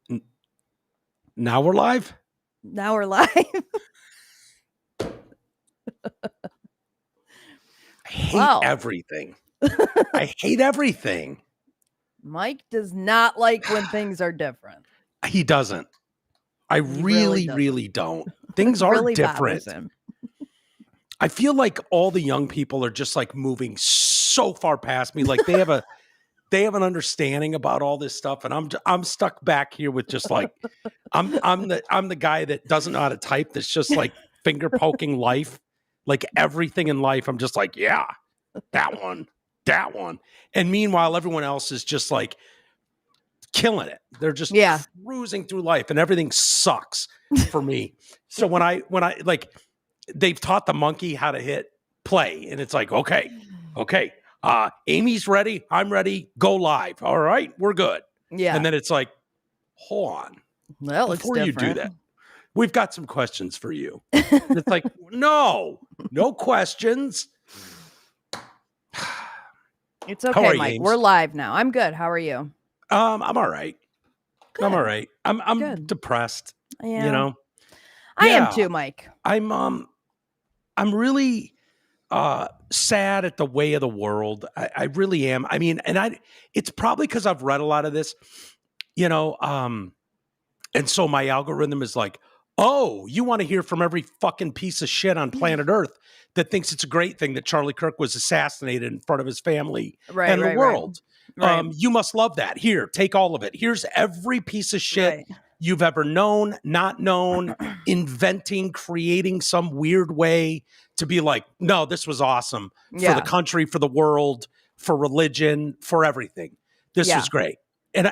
N- Now we're live? Now we're live. I hate Wow. everything. I hate everything. Mike does not like when things are different. He doesn't. I really, really don't. Things are really different. bothers him. I feel like all the young people are just like moving so far past me. Like they have an understanding about all this stuff, and I'm stuck back here with just like I'm the guy that doesn't know how to type. That's just like finger poking life, like everything in life. I'm just like, yeah, that one. And meanwhile, everyone else is just like killing it. They're just cruising through life, and everything sucks for me. So when I like, they've taught the monkey how to hit play, and it's like, okay. Amy's ready. I'm ready. Go live. All right, we're good. Yeah. And then it's like, hold on. Well, Before you do that, we've got some questions for you. It's like, no questions. It's okay, Mike. We're live now. I'm good. How are you? I'm all right. Good. I'm all right. I'm depressed. Yeah. You know. I am too, Mike. I'm really sad at the way of the world. I really am. I mean, and it's probably because I've read a lot of this, you know, and so my algorithm is like, oh, you want to hear from every fucking piece of shit on planet Earth that thinks it's a great thing that Charlie Kirk was assassinated in front of his family and the world. Right. You must love that. Here, take all of it. Here's every piece of shit you've ever known, not known, inventing, creating some weird way to be like, no, this was awesome for the country, for the world, for religion, for everything. This was great. And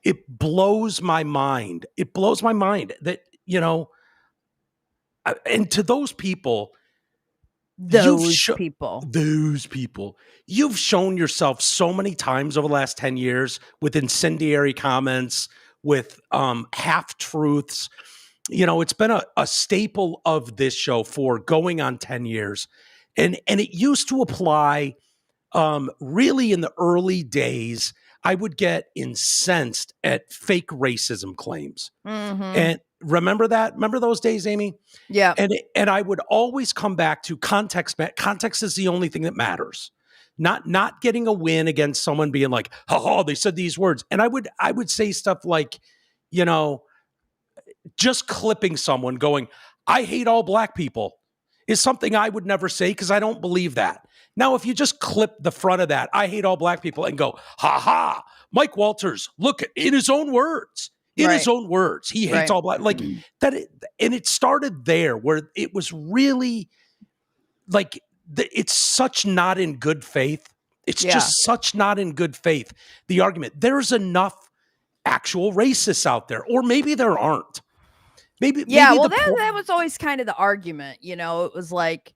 it blows my mind. It blows my mind that, you know, and to those people, you've shown yourself so many times over the last 10 years with incendiary comments, with half-truths. You know, it's been a staple of this show for going on 10 years. And it used to apply really in the early days. I would get incensed at fake racism claims. Mm-hmm. And remember that? Remember those days, Amy? Yeah. And I would always come back to context. Context is the only thing that matters. Not getting a win against someone being like, oh, they said these words. And I would say stuff like, you know, just clipping someone going, I hate all black people is something I would never say because I don't believe that. Now, if you just clip the front of that, I hate all black people, and go, ha ha, Mike Walters, look, in his own words, he hates all black, like that. And it started there where it was really like, it's such not in good faith. It's just such not in good faith. The argument, there's enough actual racists out there, or maybe there aren't. Maybe that was always kind of the argument. You know, it was like,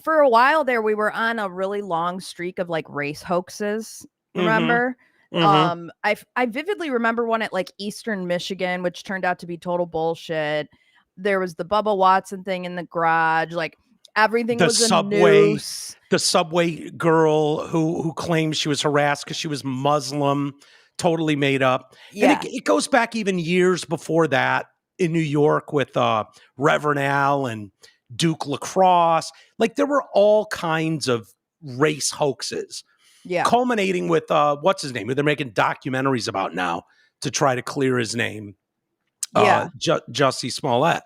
for a while there, we were on a really long streak of like race hoaxes. Remember? Mm-hmm. I vividly remember one at like Eastern Michigan, which turned out to be total bullshit. There was the Bubba Watson thing in the garage. Like everything was a noose. The subway girl who claims she was harassed because she was Muslim, totally made up. Yeah. And it goes back even years before that in New York with Reverend Al and Duke Lacrosse. Like there were all kinds of race hoaxes, culminating with what's his name, who they're making documentaries about now to try to clear his name, Jussie Smollett.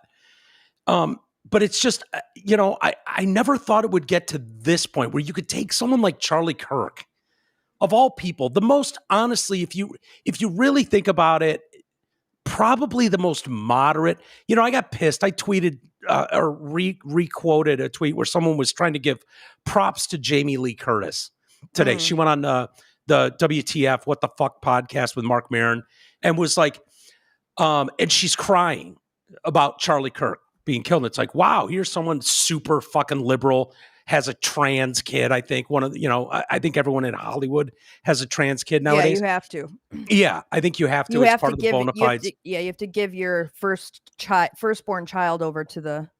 But it's just, you know, I never thought it would get to this point where you could take someone like Charlie Kirk, of all people, the most, honestly, if you really think about it, probably the most moderate. You know, I got pissed. I tweeted or re-quoted a tweet where someone was trying to give props to Jamie Lee Curtis today. She went on the WTF What the Fuck podcast with Mark Maron and was like, and she's crying about Charlie Kirk being killed. And it's like, wow, here's someone super fucking liberal, has a trans kid. I think I think everyone in Hollywood has a trans kid nowadays. Yeah, you have to. Yeah, I think you have to as part of the bona fides. You have to give your firstborn child over to the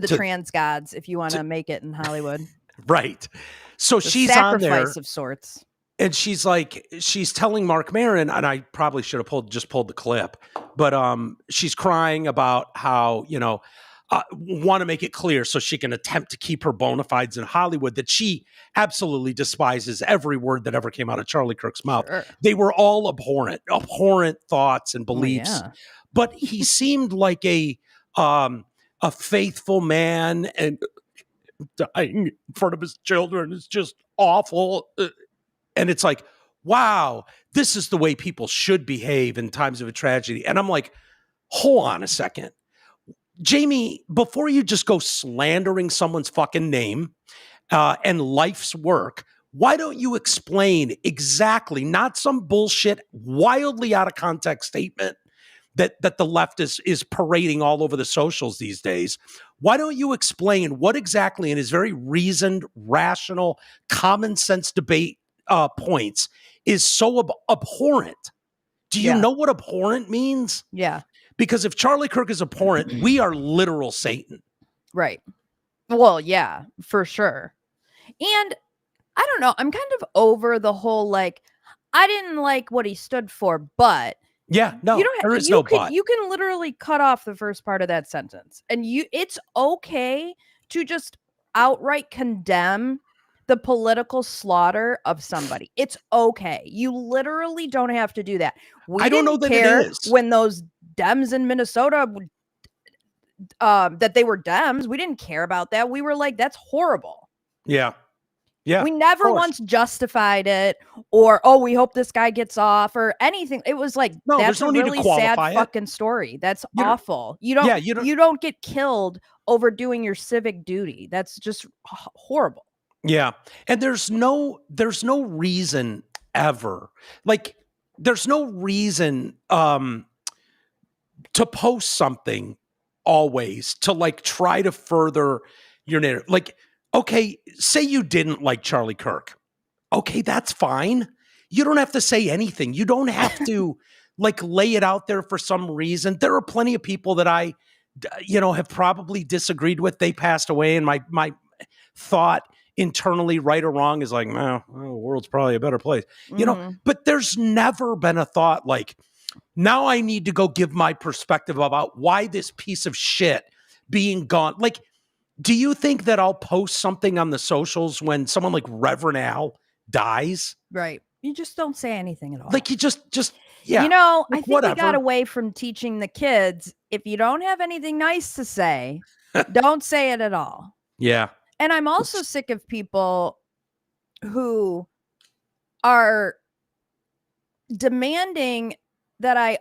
trans gods if you want to make it in Hollywood. Right. So she's on there. Sacrifice of sorts. And she's like, she's telling Mark Maron, and I probably should have pulled the clip, but she's crying about how, want to make it clear so she can attempt to keep her bona fides in Hollywood that she absolutely despises every word that ever came out of Charlie Kirk's mouth. Sure. They were all abhorrent thoughts and beliefs. Oh, yeah. But he seemed like a faithful man, and dying in front of his children is just awful. And it's like, wow, this is the way people should behave in times of a tragedy. And I'm like, hold on a second. Jamie, before you just go slandering someone's fucking name and life's work, why don't you explain exactly, not some bullshit, wildly out of context statement that the left is parading all over the socials these days? Why don't you explain what exactly in his very reasoned, rational, common sense debate points is so abhorrent? Do you know what abhorrent means? Yeah. Because if Charlie Kirk is abhorrent, we are literal Satan. Right. Well, yeah, for sure. And I don't know, I'm kind of over the whole, like, I didn't like what he stood for, but yeah, no, there is no but. You can literally cut off the first part of that sentence, and it's okay to just outright condemn the political slaughter of somebody. It's okay. You literally don't have to do that. I don't know that it is. When those Dems in Minnesota, that they were Dems, we didn't care about that. We were like, that's horrible. Yeah. Yeah. We never once justified it, or, oh, we hope this guy gets off, or anything. It was like, no, that's a really sad fucking story. That's awful. You don't get killed over doing your civic duty. That's just horrible. Yeah. And there's no reason ever. Like, there's no reason to post something always to like try to further your narrative. Like, okay, say you didn't like Charlie Kirk. Okay, that's fine. You don't have to say anything. You don't have to like lay it out there for some reason. There are plenty of people that I, have probably disagreed with. They passed away, and my thought internally, right or wrong, is like, well, the world's probably a better place. But there's never been a thought like, now I need to go give my perspective about why this piece of shit being gone. Like, do you think that I'll post something on the socials when someone like Reverend Al dies? Right. You just don't say anything at all. Like, you just yeah. I think we got away from teaching the kids, if you don't have anything nice to say, don't say it at all. Yeah. And I'm also sick of people who are demanding that I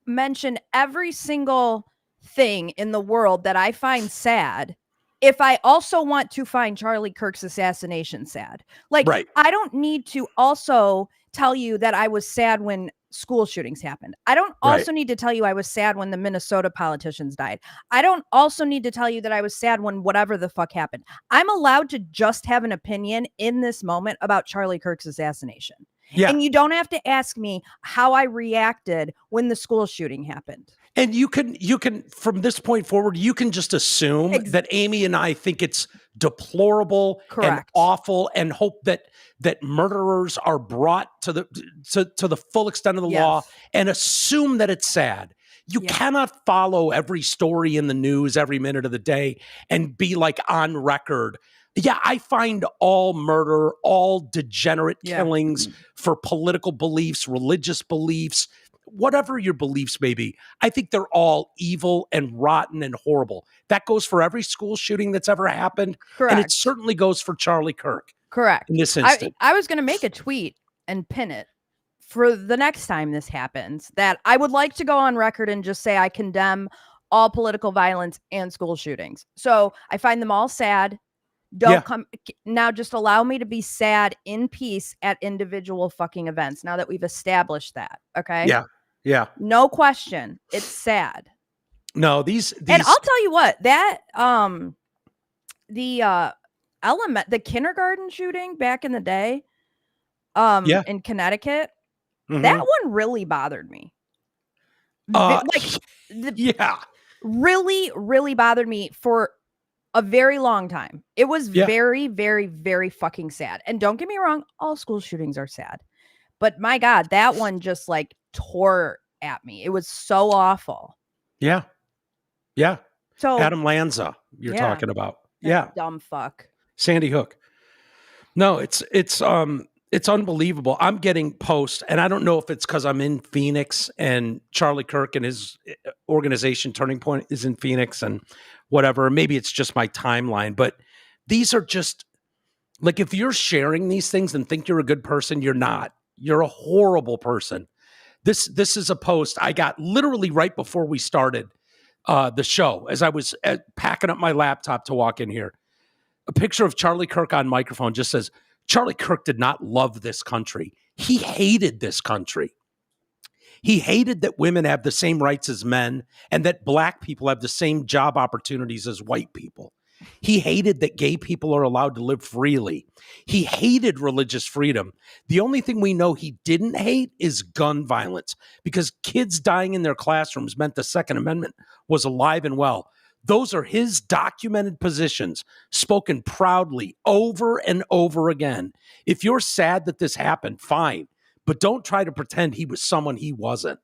mention every single thing in the world that I find sad, if I also want to find Charlie Kirk's assassination sad. Like, right. I don't need to also tell you that I was sad when school shootings happened. I don't also need to tell you I was sad when the Minnesota politicians died. I don't also need to tell you that I was sad when whatever the fuck happened. I'm allowed to just have an opinion in this moment about Charlie Kirk's assassination. Yeah. And you don't have to ask me how I reacted when the school shooting happened. And you can from this point forward, you can just assume that Amy and I think it's deplorable and awful, and hope that murderers are brought to the full extent of the law, and assume that it's sad. You cannot follow every story in the news every minute of the day and be like on record. Yeah, I find all murder, all degenerate killings for political beliefs, religious beliefs, whatever your beliefs may be, I think they're all evil and rotten and horrible. That goes for every school shooting that's ever happened. Correct. And it certainly goes for Charlie Kirk. Correct. In this instance. I was going to make a tweet and pin it for the next time this happens, that I would like to go on record and just say I condemn all political violence and school shootings. So I find them all sad. Don't come now. Just allow me to be sad in peace at individual fucking events. Now that we've established that. Okay. Yeah. Yeah. No question. It's sad. No, these and I'll tell you what, that the kindergarten shooting back in the day in Connecticut, that one really bothered me. Really, really bothered me for a very long time. It was very, very, very fucking sad. And don't get me wrong, all school shootings are sad. But my God, that one just like tore at me. It was so awful. Yeah. Yeah. So Adam Lanza, you're talking about. Yeah. Dumb fuck. Sandy Hook. No, it's unbelievable. I'm getting posts, and I don't know if it's because I'm in Phoenix and Charlie Kirk and his organization Turning Point is in Phoenix and whatever. Maybe it's just my timeline, but these are just like, if you're sharing these things and think you're a good person, you're not. You're a horrible person. This is a post I got literally right before we started the show, as I was packing up my laptop to walk in here. A picture of Charlie Kirk on microphone just says, Charlie Kirk did not love this country. He hated this country. He hated that women have the same rights as men and that black people have the same job opportunities as white people. He hated that gay people are allowed to live freely. He hated religious freedom. The only thing we know he didn't hate is gun violence, because kids dying in their classrooms meant the Second Amendment was alive and well. Those are his documented positions, spoken proudly over and over again. If you're sad that this happened, fine, but don't try to pretend he was someone he wasn't.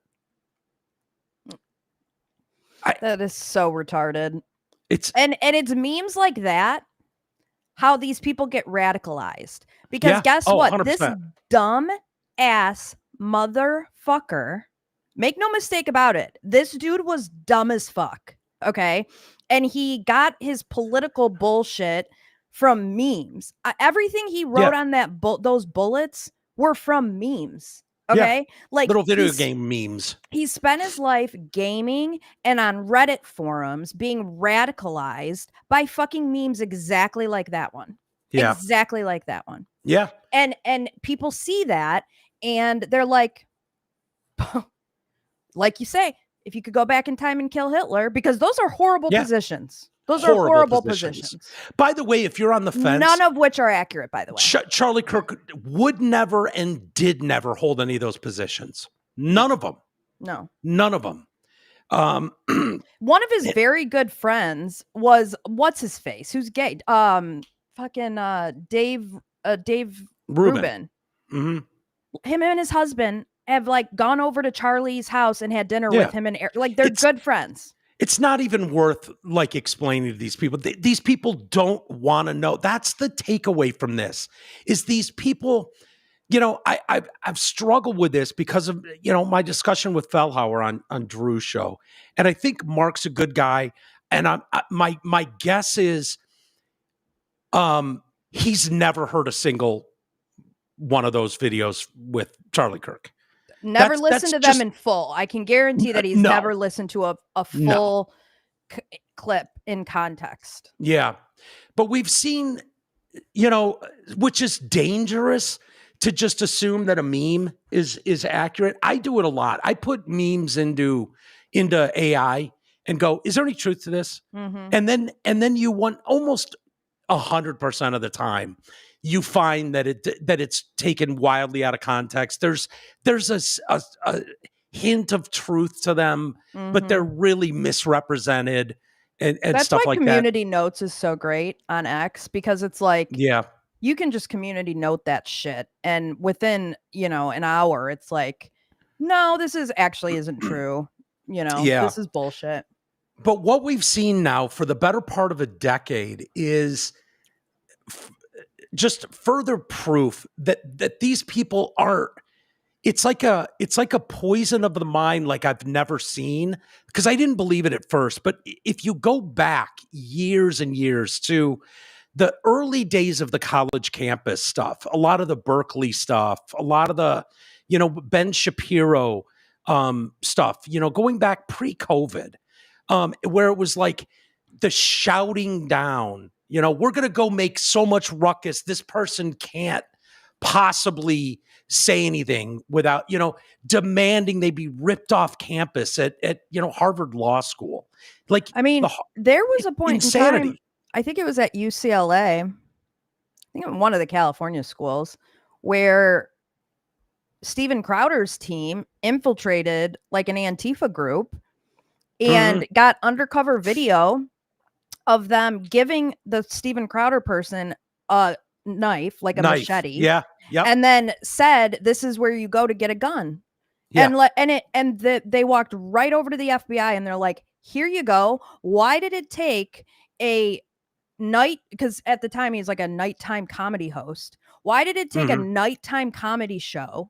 That is so retarded. And it's memes like that, how these people get radicalized. Because guess what? 100%. This dumb ass motherfucker, make no mistake about it, this dude was dumb as fuck. Okay. And he got his political bullshit from memes. Everything he wrote on that those bullets were from memes. Okay. Like little video game memes. He spent his life gaming and on Reddit forums being radicalized by fucking memes exactly like that one. Yeah. Exactly like that one. Yeah. And people see that and they're like, like you say, if you could go back in time and kill Hitler, because those are horrible positions. Those are horrible positions. By the way, if you're on the fence, none of which are accurate, by the way. Charlie Kirk would never and did never hold any of those positions. None of them. No. None of them. One of his very good friends was, what's his face? Who's gay? Fucking Dave Rubin. Mm-hmm. Him and his husband have like gone over to Charlie's house and had dinner with him, and like they're good friends. It's not even worth like explaining to these people. These people don't want to know. That's the takeaway from this, is these people, you know, I've struggled with this because of, you know, my discussion with Fellhauer on Drew's show. And I think Mark's a good guy. And my guess is he's never heard a single one of those videos with Charlie Kirk. Never listened to them in full. I can guarantee that he's never listened to a full clip in context. Yeah. But we've seen, you know, which is dangerous to just assume that a meme is accurate. I do it a lot. I put memes into AI and go, is there any truth to this? Mm-hmm. And then you want almost 100% of the time, you find that it's taken wildly out of context. There's a hint of truth to them, but they're really misrepresented and that's stuff why like that. Community Notes is so great on X, because it's like, you can just community note that shit, and within, you know, an hour, it's like, no, this isn't true. You know, this is bullshit. But what we've seen now for the better part of a decade is just further proof that these people are, it's like a poison of the mind like I've never seen, because I didn't believe it at first. But if you go back years and years to the early days of the college campus stuff, a lot of the Berkeley stuff, a lot of the, you know, Ben Shapiro stuff, you know, going back pre-COVID, where it was like the shouting down, you know, we're going to go make so much ruckus, this person can't possibly say anything without, you know, demanding they be ripped off campus at you know, Harvard Law School. Like, I mean, there was a point in time, I think it was at UCLA, I think in one of the California schools, where Steven Crowder's team infiltrated like an Antifa group and got undercover video of them giving the Steven Crowder person a knife, like a machete. Yeah. Yep. And then said, "This is where you go to get a gun." Yeah. They walked right over to the FBI and they're like, "Here you go. Why did it take a night?" Because at the time he's like a nighttime comedy host. Why did it take a nighttime comedy show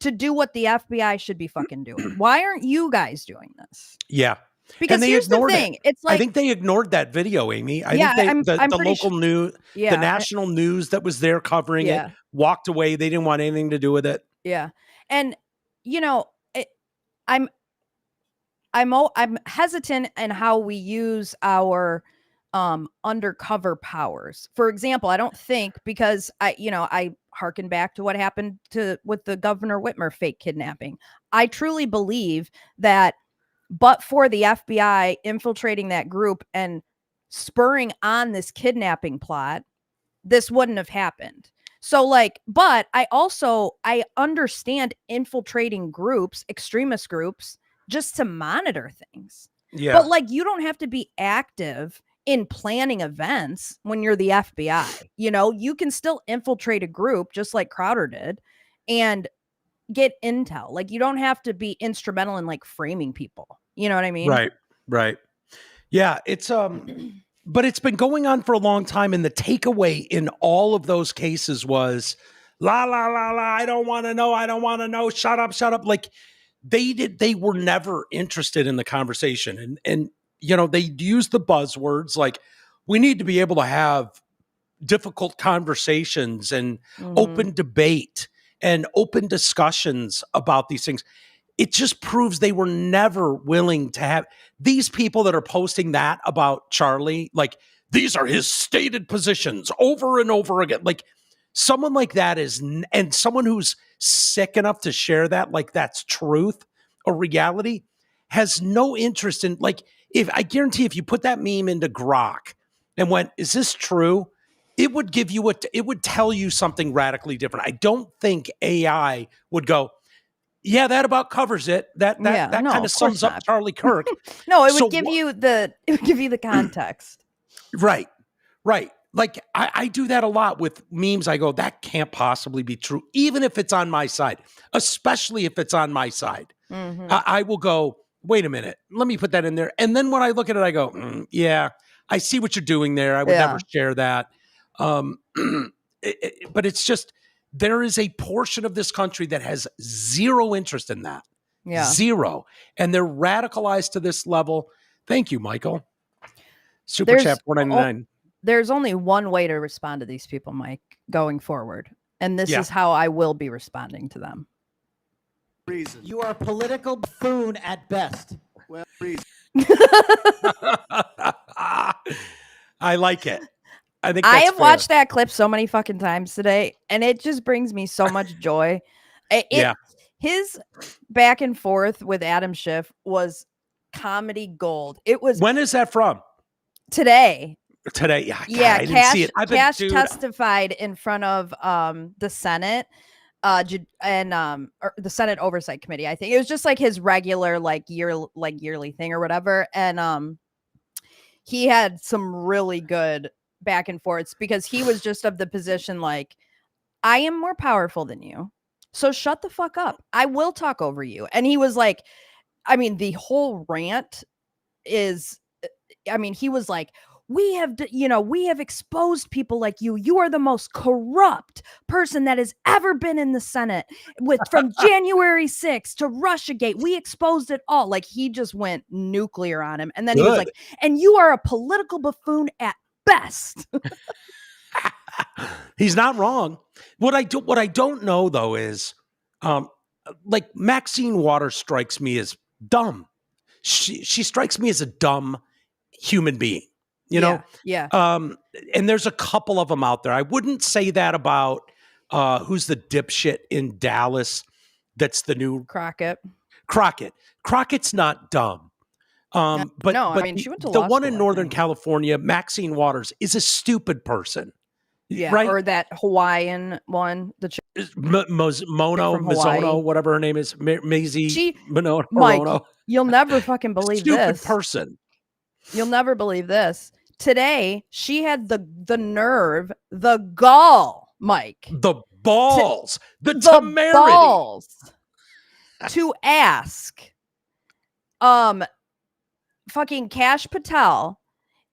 to do what the FBI should be fucking doing? Why aren't you guys doing this? Yeah. Because here's the thing. It's like, I think they ignored that video, Amy. I think the local news, the national news that was there covering it, walked away. They didn't want anything to do with it. Yeah. And, you know, I'm hesitant in how we use our undercover powers. For example, I don't think, because I harken back to what happened with the Governor Whitmer fake kidnapping. I truly believe that, but for the FBI infiltrating that group and spurring on this kidnapping plot, this wouldn't have happened. So but I understand infiltrating groups, extremist groups, just to monitor things. Yeah. But you don't have to be active in planning events when you're the FBI. You can still infiltrate a group just like Crowder did and get intel. You don't have to be instrumental in framing people. You know what I mean? Right. Yeah, it's but it's been going on for a long time, and the takeaway in all of those cases was la la la la, I don't want to know, shut up. They were never interested in the conversation, and they used the buzzwords like, we need to be able to have difficult conversations and open debate and open discussions about these things. It just proves they were never willing to have these people that are posting that about Charlie. These are his stated positions over and over again. Someone like that and someone who's sick enough to share that, that's truth or reality, has no interest in, I guarantee if you put that meme into Grok and went, is this true? It would give you it would tell you something radically different. I don't think AI would go, yeah, that about covers it. That kind of sums up Charlie Kirk. No, it would give you the context. Right. I do that a lot with memes. I go, that can't possibly be true, even if it's on my side, especially if it's on my side. I will go, wait a minute, let me put that in there. And then when I look at it, I go, yeah, I see what you're doing there. I would never share that. But it's just, there is a portion of this country that has zero interest in that. Yeah. Zero. And they're radicalized to this level. Thank you, Michael. Super Chat 499. There's only one way to respond to these people, Mike, going forward. And this is how I will be responding to them. Reason. You are a political buffoon at best. Well, reason. I like it. I think I have watched that clip so many fucking times today, and it just brings me so much joy. His back and forth with Adam Schiff was comedy gold. It was. When is that from? Today. Yeah. I didn't see it. Cash testified in front of the Senate. Or the Senate Oversight Committee. I think it was just his regular yearly thing or whatever. And he had some really good back and forths because he was just of the position I am more powerful than you, so shut the fuck up. I will talk over you. And he was the whole rant is, he was like, we have exposed people like you. You are the most corrupt person that has ever been in the Senate from January 6th to Russiagate. We exposed it all. He just went nuclear on him. And then he was like, and you are a political buffoon at best. He's not wrong. What I don't know though is, Maxine Waters strikes me as dumb. She strikes me as a dumb human being. Yeah. And there's a couple of them out there. I wouldn't say that about who's the dipshit in Dallas. That's the new Crockett. Crockett's not dumb. But she went to the one in Northern California, Maxine Waters, is a stupid person. Yeah, right? Or that Hawaiian one, the Mizono, whatever her name is, Maisie Mike, you'll never fucking believe stupid this. Person. You'll never believe this. today she had the nerve, the gall, Mike. The balls. The temerity. Balls to ask fucking Kash Patel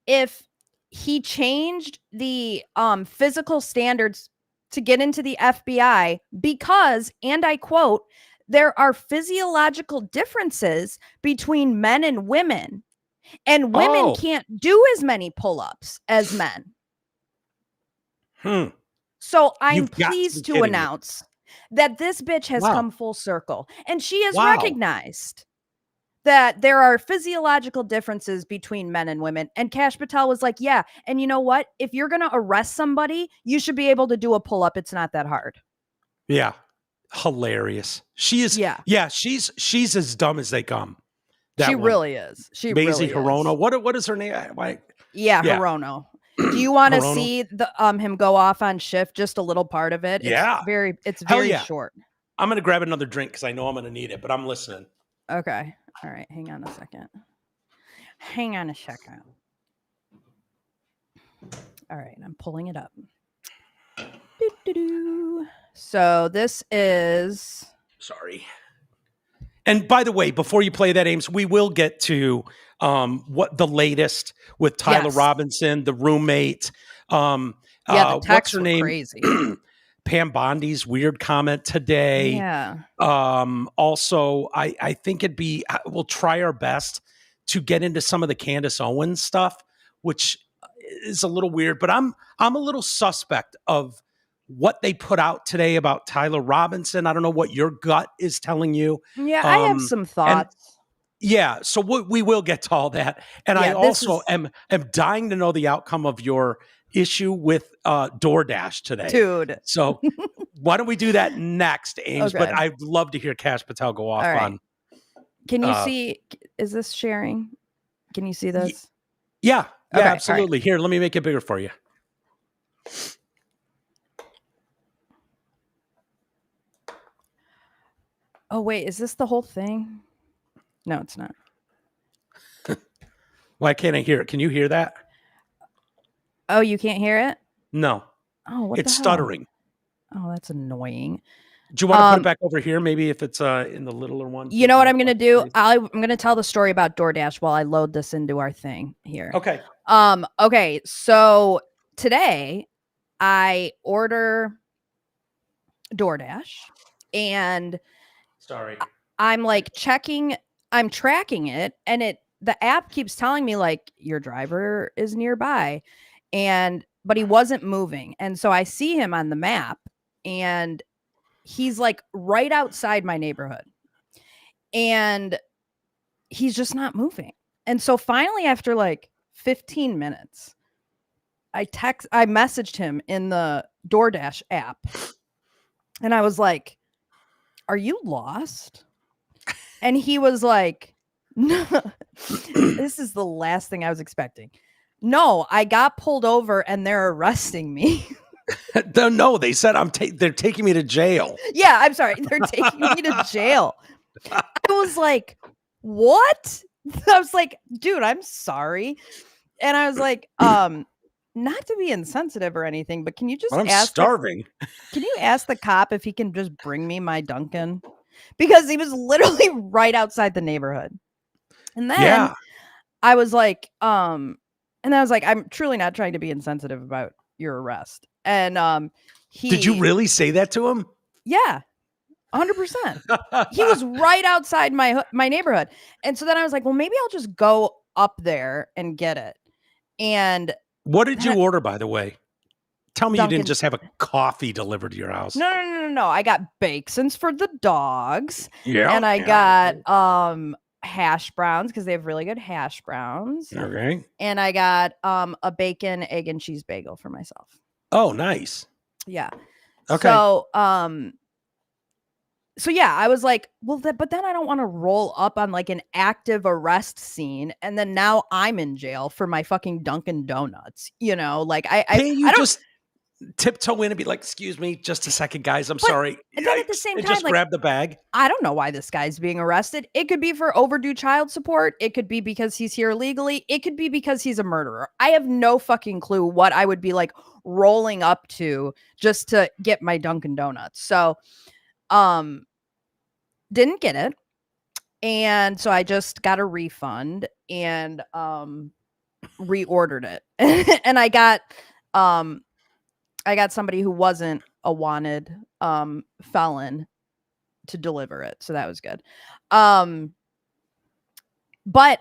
if he changed the physical standards to get into the FBI because, and I quote, there are physiological differences between men and women, and women can't do as many pull-ups as men. So I'm pleased to announce that this bitch has come full circle, and she has recognized that there are physiological differences between men and women. And Kash Patel was like, yeah. And you know what? If you're going to arrest somebody, you should be able to do a pull-up. It's not that hard. Yeah. Hilarious. She is. Yeah. She's as dumb as they come. She really is. She Maisie really Hirono. is. What is her name? Hirono. Do you want to see the him go off on shift? Just a little part of it. It's very short. I'm going to grab another drink because I know I'm going to need it, but I'm listening. Okay. All right. Hang on a second. All right. I'm pulling it up. So this is. Sorry. And by the way, before you play that, Ames, we will get to what the latest with Tyler Robinson, the roommate. The texts what's her name? Crazy. Pam Bondi's weird comment today. Yeah. Also, I think we'll try our best to get into some of the Candace Owens stuff, which is a little weird, but I'm a little suspect of what they put out today about Tyler Robinson. I don't know what your gut is telling you. Yeah, I have some thoughts. So we will get to all that. And I also am dying to know the outcome of your issue with DoorDash today. Dude. So why don't we do that next, Ames? Okay. But I'd love to hear Kash Patel go off on. Can you see, is this sharing? Can you see this? Yeah, Okay, absolutely. Right. Here, let me make it bigger for you. Oh, wait, is this the whole thing? No, it's not. Why can't I hear it? Can you hear that? Oh, you can't hear it? No. Oh, what it's the hell? Stuttering. Oh, that's annoying. Do you want to put it back over here? Maybe if it's in the littler one. You know what I'm going to do? I'm going to tell the story about DoorDash while I load this into our thing here. Okay. Okay. So today I order DoorDash and I'm like I'm tracking it, and the app keeps telling me like your driver is nearby, but he wasn't moving. And so I see him on the map, and he's like right outside my neighborhood, and he's just not moving. And so finally, after like 15 minutes, I messaged him in the DoorDash app, and I was like, "Are you lost?" And he was like, "No, this is the last thing I was expecting. No, I got pulled over and they're arresting me." No, they said they're taking me to jail. Yeah, I'm sorry. They're taking me to jail. I was like, what? I was like, dude, I'm sorry. And I was like, not to be insensitive or anything, but can you just starving. Can you ask the cop if he can just bring me my Dunkin'? Because he was literally right outside the neighborhood. And then I was like, I'm truly not trying to be insensitive about your arrest. And did you really say that to him? Yeah, 100%. He was right outside my neighborhood. And so then I was like, well, maybe I'll just go up there and get it. And what did you order, by the way? Tell me you didn't just have a coffee delivered to your house. No. I got Bakesons for the dogs. Yeah. And I got hash browns because they have really good hash browns. Okay. And I got a bacon, egg, and cheese bagel for myself. Oh, nice. Yeah. Okay. So yeah, I was like, well, but then I don't want to roll up on like an active arrest scene, and then now I'm in jail for my fucking Dunkin' Donuts. You know, like I don't. tiptoe in and be like, excuse me, just a second, guys. I'm sorry. And then at the same time, just grab the bag. I don't know why this guy's being arrested. It could be for overdue child support. It could be because he's here illegally. It could be because he's a murderer. I have no fucking clue what I would be like rolling up to just to get my Dunkin' Donuts. So, didn't get it. And so I just got a refund and reordered it. And I got somebody who wasn't a wanted felon to deliver it. So that was good. But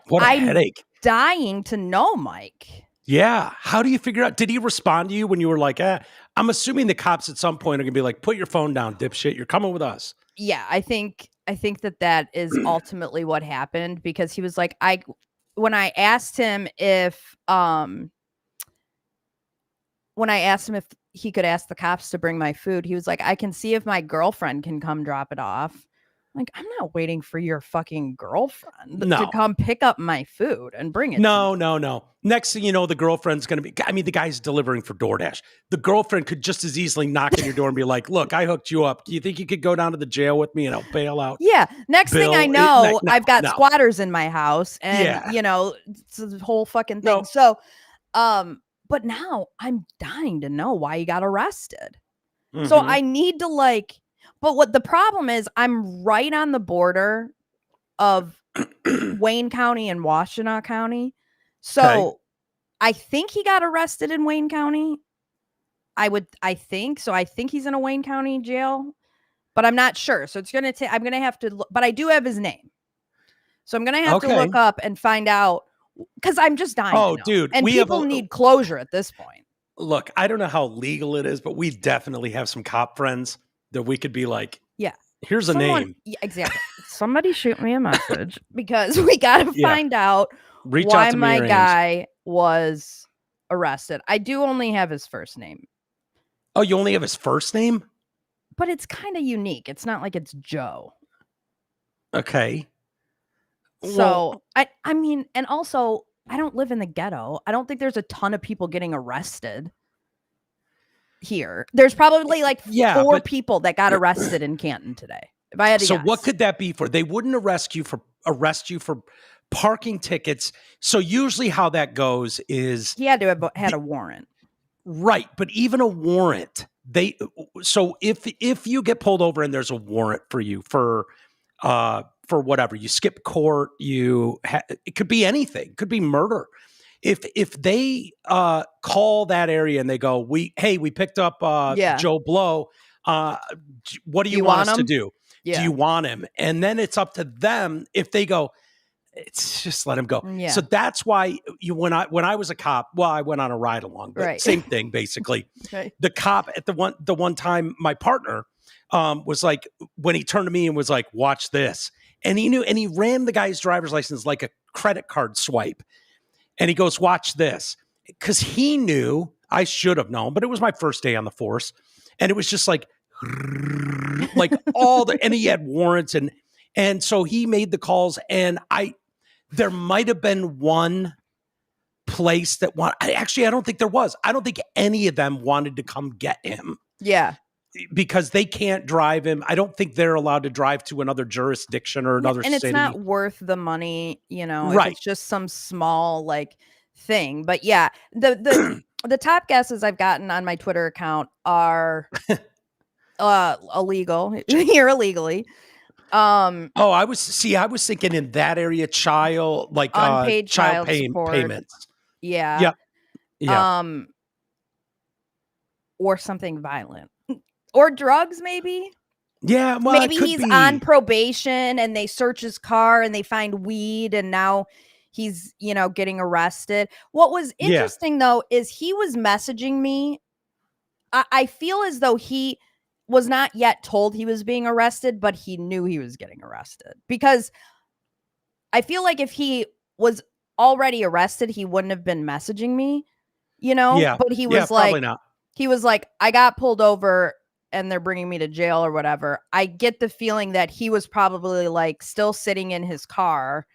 what a I'm headache. Dying to know, Mike. Yeah. How do you figure out? Did he respond to you when you were like, I'm assuming the cops at some point are going to be like, put your phone down, dipshit. You're coming with us. Yeah, I think that is ultimately what happened, because he was like, when I asked him if he could ask the cops to bring my food, he was like, I can see if my girlfriend can come drop it off. Like, I'm not waiting for your fucking girlfriend to come pick up my food and bring it. No. Next thing you know, the girlfriend's going to be, the guy's delivering for DoorDash. The girlfriend could just as easily knock on your door and be like, look, I hooked you up. Do you think you could go down to the jail with me and I'll bail out? Yeah. Next thing I know, I've got squatters in my house and, it's a whole fucking thing. So, but now I'm dying to know why he got arrested. Mm-hmm. So I need to but what the problem is, I'm right on the border of Wayne County and Washtenaw County. So I think he got arrested in Wayne County. I think so. I think he's in a Wayne County jail, but I'm not sure. So I'm going to have to look, but I do have his name. So I'm going to have to look up and find out, because I'm just dying to know. Dude. And people need closure at this point. Look, I don't know how legal it is, but we definitely have some cop friends that we could be like, here's a name. Yeah, exactly. Somebody shoot me a message, because we got to find out why my guy was arrested. I do only have his first name. Oh, you only have his first name? But it's kind of unique. It's not like it's Joe. Okay. So, I mean, and also, I don't live in the ghetto. I don't think there's a ton of people getting arrested here. There's probably four people that got arrested in Canton today, if I had to guess. What could that be for? They wouldn't arrest you for parking tickets. So usually how that goes is he had to have had a warrant. Right, but even a warrant, if you get pulled over and there's a warrant for you for whatever, you skip court, it could be anything, it could be murder. If they call that area and they go, we picked up Joe Blow, what do you want us to do? Yeah. Do you want him? And then it's up to them. If they go, it's just let him go. Yeah. So that's why when I was a cop, I went on a ride along, but same thing basically. Okay. The cop at the one time, my partner was like, when he turned to me and was like, watch this. And he knew, and he ran the guy's driver's license like a credit card swipe. And he goes, watch this. Because he knew, I should have known, but it was my first day on the force. And it was just like and he had warrants. And so he made the calls. And there might have been one place that I don't think there was. I don't think any of them wanted to come get him. Yeah. Because they can't drive him. I don't think they're allowed to drive to another jurisdiction or another city. And it's not worth the money, right. If it's just some small thing. But yeah, the top guesses I've gotten on my Twitter account are illegal here illegally. I was thinking in that area, unpaid child payments. Yeah. Yeah. Or something violent. Or drugs, maybe. Yeah, well, maybe he's on probation and they search his car and they find weed and now he's, getting arrested. What was interesting though is he was messaging me. I feel as though he was not yet told he was being arrested, but he knew he was getting arrested, because I feel like if he was already arrested, he wouldn't have been messaging me, Yeah. But he was probably not. He was like, I got pulled over and they're bringing me to jail or whatever. I get the feeling that he was probably still sitting in his car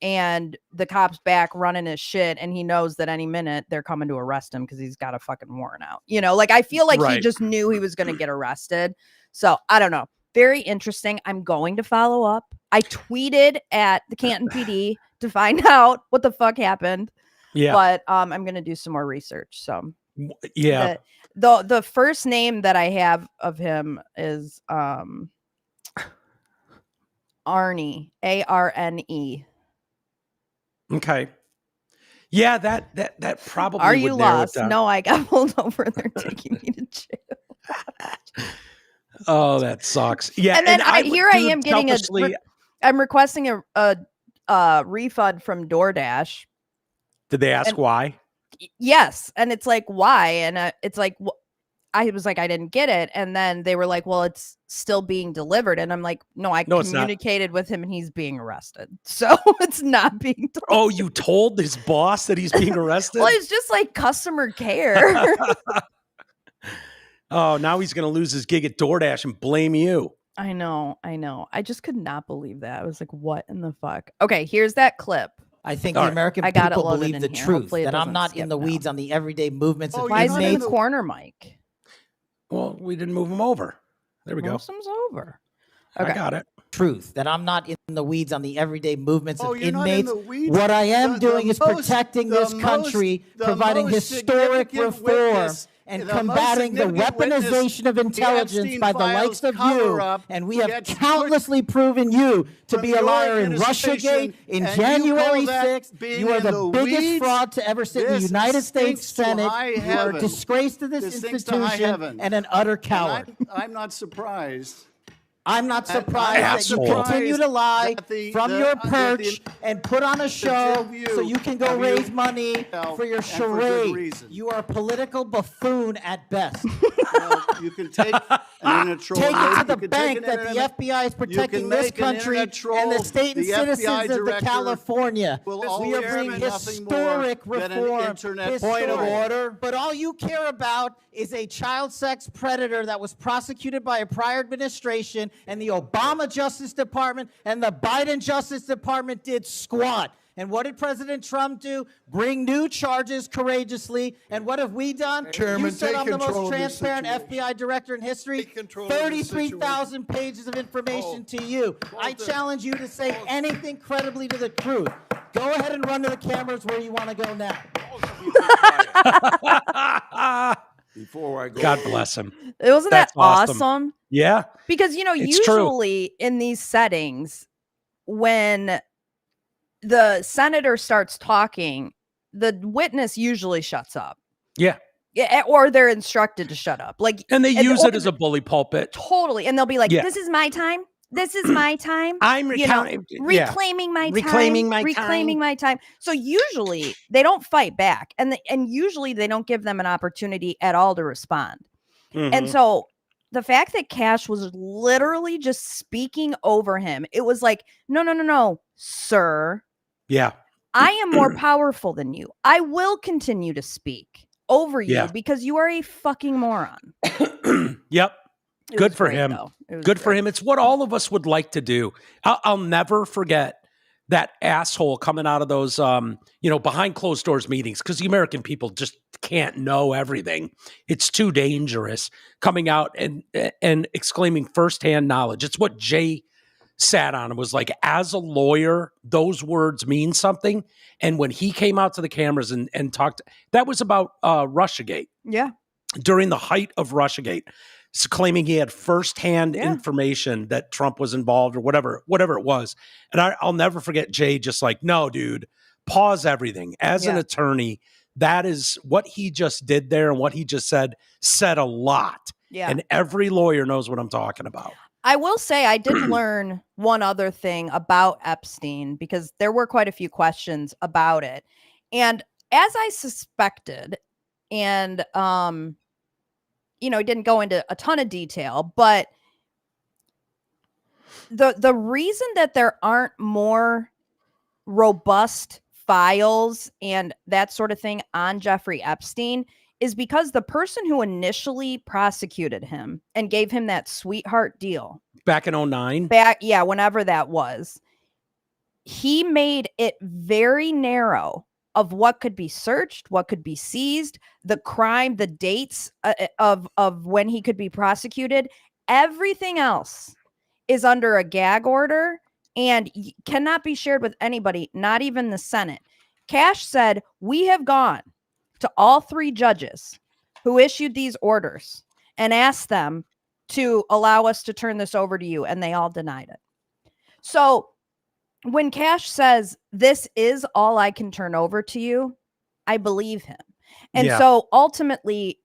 and the cop's back running his shit, and he knows that any minute they're coming to arrest him because he's got a fucking warrant out. You know, like I feel like he just knew he was going to get arrested. So I don't know. Very interesting. I'm going to follow up. I tweeted at the Canton PD to find out what the fuck happened. Yeah. But I'm going to do some more research. So yeah. The first name that I have of him is Arnie, Arne. Okay. Yeah, that probably. Are you lost? No, I got pulled over. They're taking me to jail. Oh, that sucks. Yeah, and then I am getting I'm requesting a refund from DoorDash. Did they ask why? Yes, and it's like why, and it's like I was like I didn't get it, and then they were like, well, it's still being delivered, and I'm like, no, I communicated with him, and he's being arrested, so it's not being delivered. Oh, you told his boss that he's being arrested? Well, it's just like customer care. Oh, now he's going to lose his gig at DoorDash and blame you. I know. I just could not believe that. I was like, what in the fuck? Okay, here's that clip. I think the American people believe the truth, that I'm not in the weeds on the everyday movements of inmates. Why is it in the corner, Mike? Well, we didn't move him over. There we go. Moves over. Okay. I got it. Truth, that I'm not in the weeds on the everyday movements of inmates. What I am doing is protecting this country, providing historic reform, and combating the weaponization of intelligence by the likes of you. And we have countlessly proven you to be a liar in Russiagate, in January 6th. You are the biggest fraud to ever sit in the United States Senate. You are a disgrace to this institution and an utter coward. I'm not surprised. I'm not surprised that you continue to lie from your perch and put on a show so you can go raise money for your charade. You are a political buffoon at best. You can take an internet troll. Take it to the bank that the FBI is protecting this country and the state and citizens of the California. We are bringing historic reform. Point of order. But all you care about is a child sex predator that was prosecuted by a prior administration, and the Obama Justice Department and the Biden Justice Department did squat. And what did President Trump do? Bring new charges courageously. And what have we done? Chairman, you said I'm the most transparent FBI director in history. 33,000 pages of information to you. I challenge you to say anything credibly to the truth. Go ahead and run to the cameras where you want to go now. Before I go, God bless him. Wasn't that awesome? Yeah. Because, usually in these settings, when the senator starts talking, the witness usually shuts up. Yeah. Yeah, or they're instructed to shut up. And they use it as a bully pulpit. Totally. And they'll be like, this is my time. This is my time. I'm reclaiming my time. Reclaiming my time. So usually they don't fight back, and usually they don't give them an opportunity at all to respond. Mm-hmm. And so the fact that Cash was literally just speaking over him, it was like, no, sir. Yeah. I am more powerful than you. I will continue to speak over you because you are a fucking moron. Yep. Good for him. Good for him. It's what all of us would like to do. I'll never forget that asshole coming out of those, behind closed doors meetings, because the American people just can't know everything. It's too dangerous, coming out and exclaiming firsthand knowledge. It's what Jay sat on and was like, as a lawyer, those words mean something. And when he came out to the cameras and talked, that was about Russiagate. Yeah. During the height of Russiagate. Claiming he had firsthand information that Trump was involved or whatever it was. And I'll never forget Jay just like, no, dude, pause everything. As an attorney, that is what he just did there, and what he just said a lot. Yeah. And every lawyer knows what I'm talking about. I will say I did learn one other thing about Epstein, because there were quite a few questions about it. And as I suspected, and it didn't go into a ton of detail, but the reason that there aren't more robust files and that sort of thing on Jeffrey Epstein is because the person who initially prosecuted him and gave him that sweetheart deal back in 2009, whenever that was, he made it very narrow of what could be searched, what could be seized, the crime, the dates of when he could be prosecuted. Everything else is under a gag order and cannot be shared with anybody, not even the Senate. Cash said, we have gone to all 3 judges who issued these orders and asked them to allow us to turn this over to you, and they all denied it. So when Cash says, this is all I can turn over to you, I believe him. And so ultimately,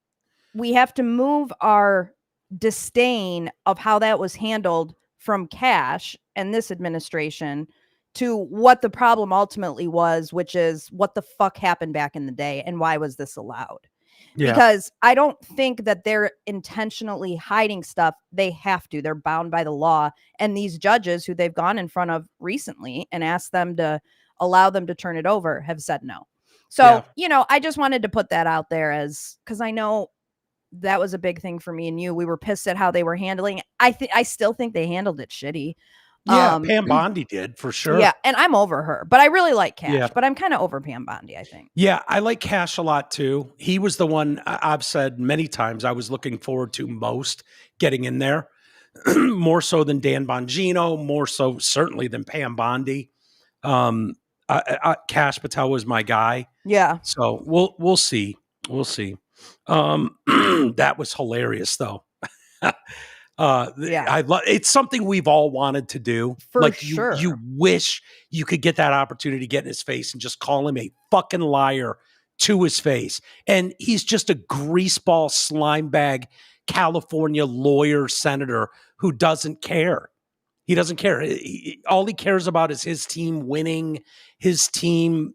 we have to move our disdain of how that was handled from Cash and this administration to what the problem ultimately was, which is what the fuck happened back in the day and why was this allowed? Yeah. Because I don't think that they're intentionally hiding stuff. They have to. They're bound by the law. And these judges who they've gone in front of recently and asked them to allow them to turn it over have said no. So, I just wanted to put that out there because I know that was a big thing for me and you. We were pissed at how they were handling it. I still think they handled it shitty. Yeah, Pam Bondi did for sure. Yeah, and I'm over her, but I really like Cash, but I'm kind of over Pam Bondi, I think. Yeah, I like Cash a lot too. He was the one I've said many times I was looking forward to most getting in there, more so than Dan Bongino, more so certainly than Pam Bondi. Cash Patel was my guy. Yeah. So we'll see. We'll see. That was hilarious though. It's something we've all wanted to do. For sure. You wish you could get that opportunity to get in his face and just call him a fucking liar to his face. And he's just a greaseball slime bag California lawyer senator who doesn't care. He doesn't care. All he cares about is his team winning, his team,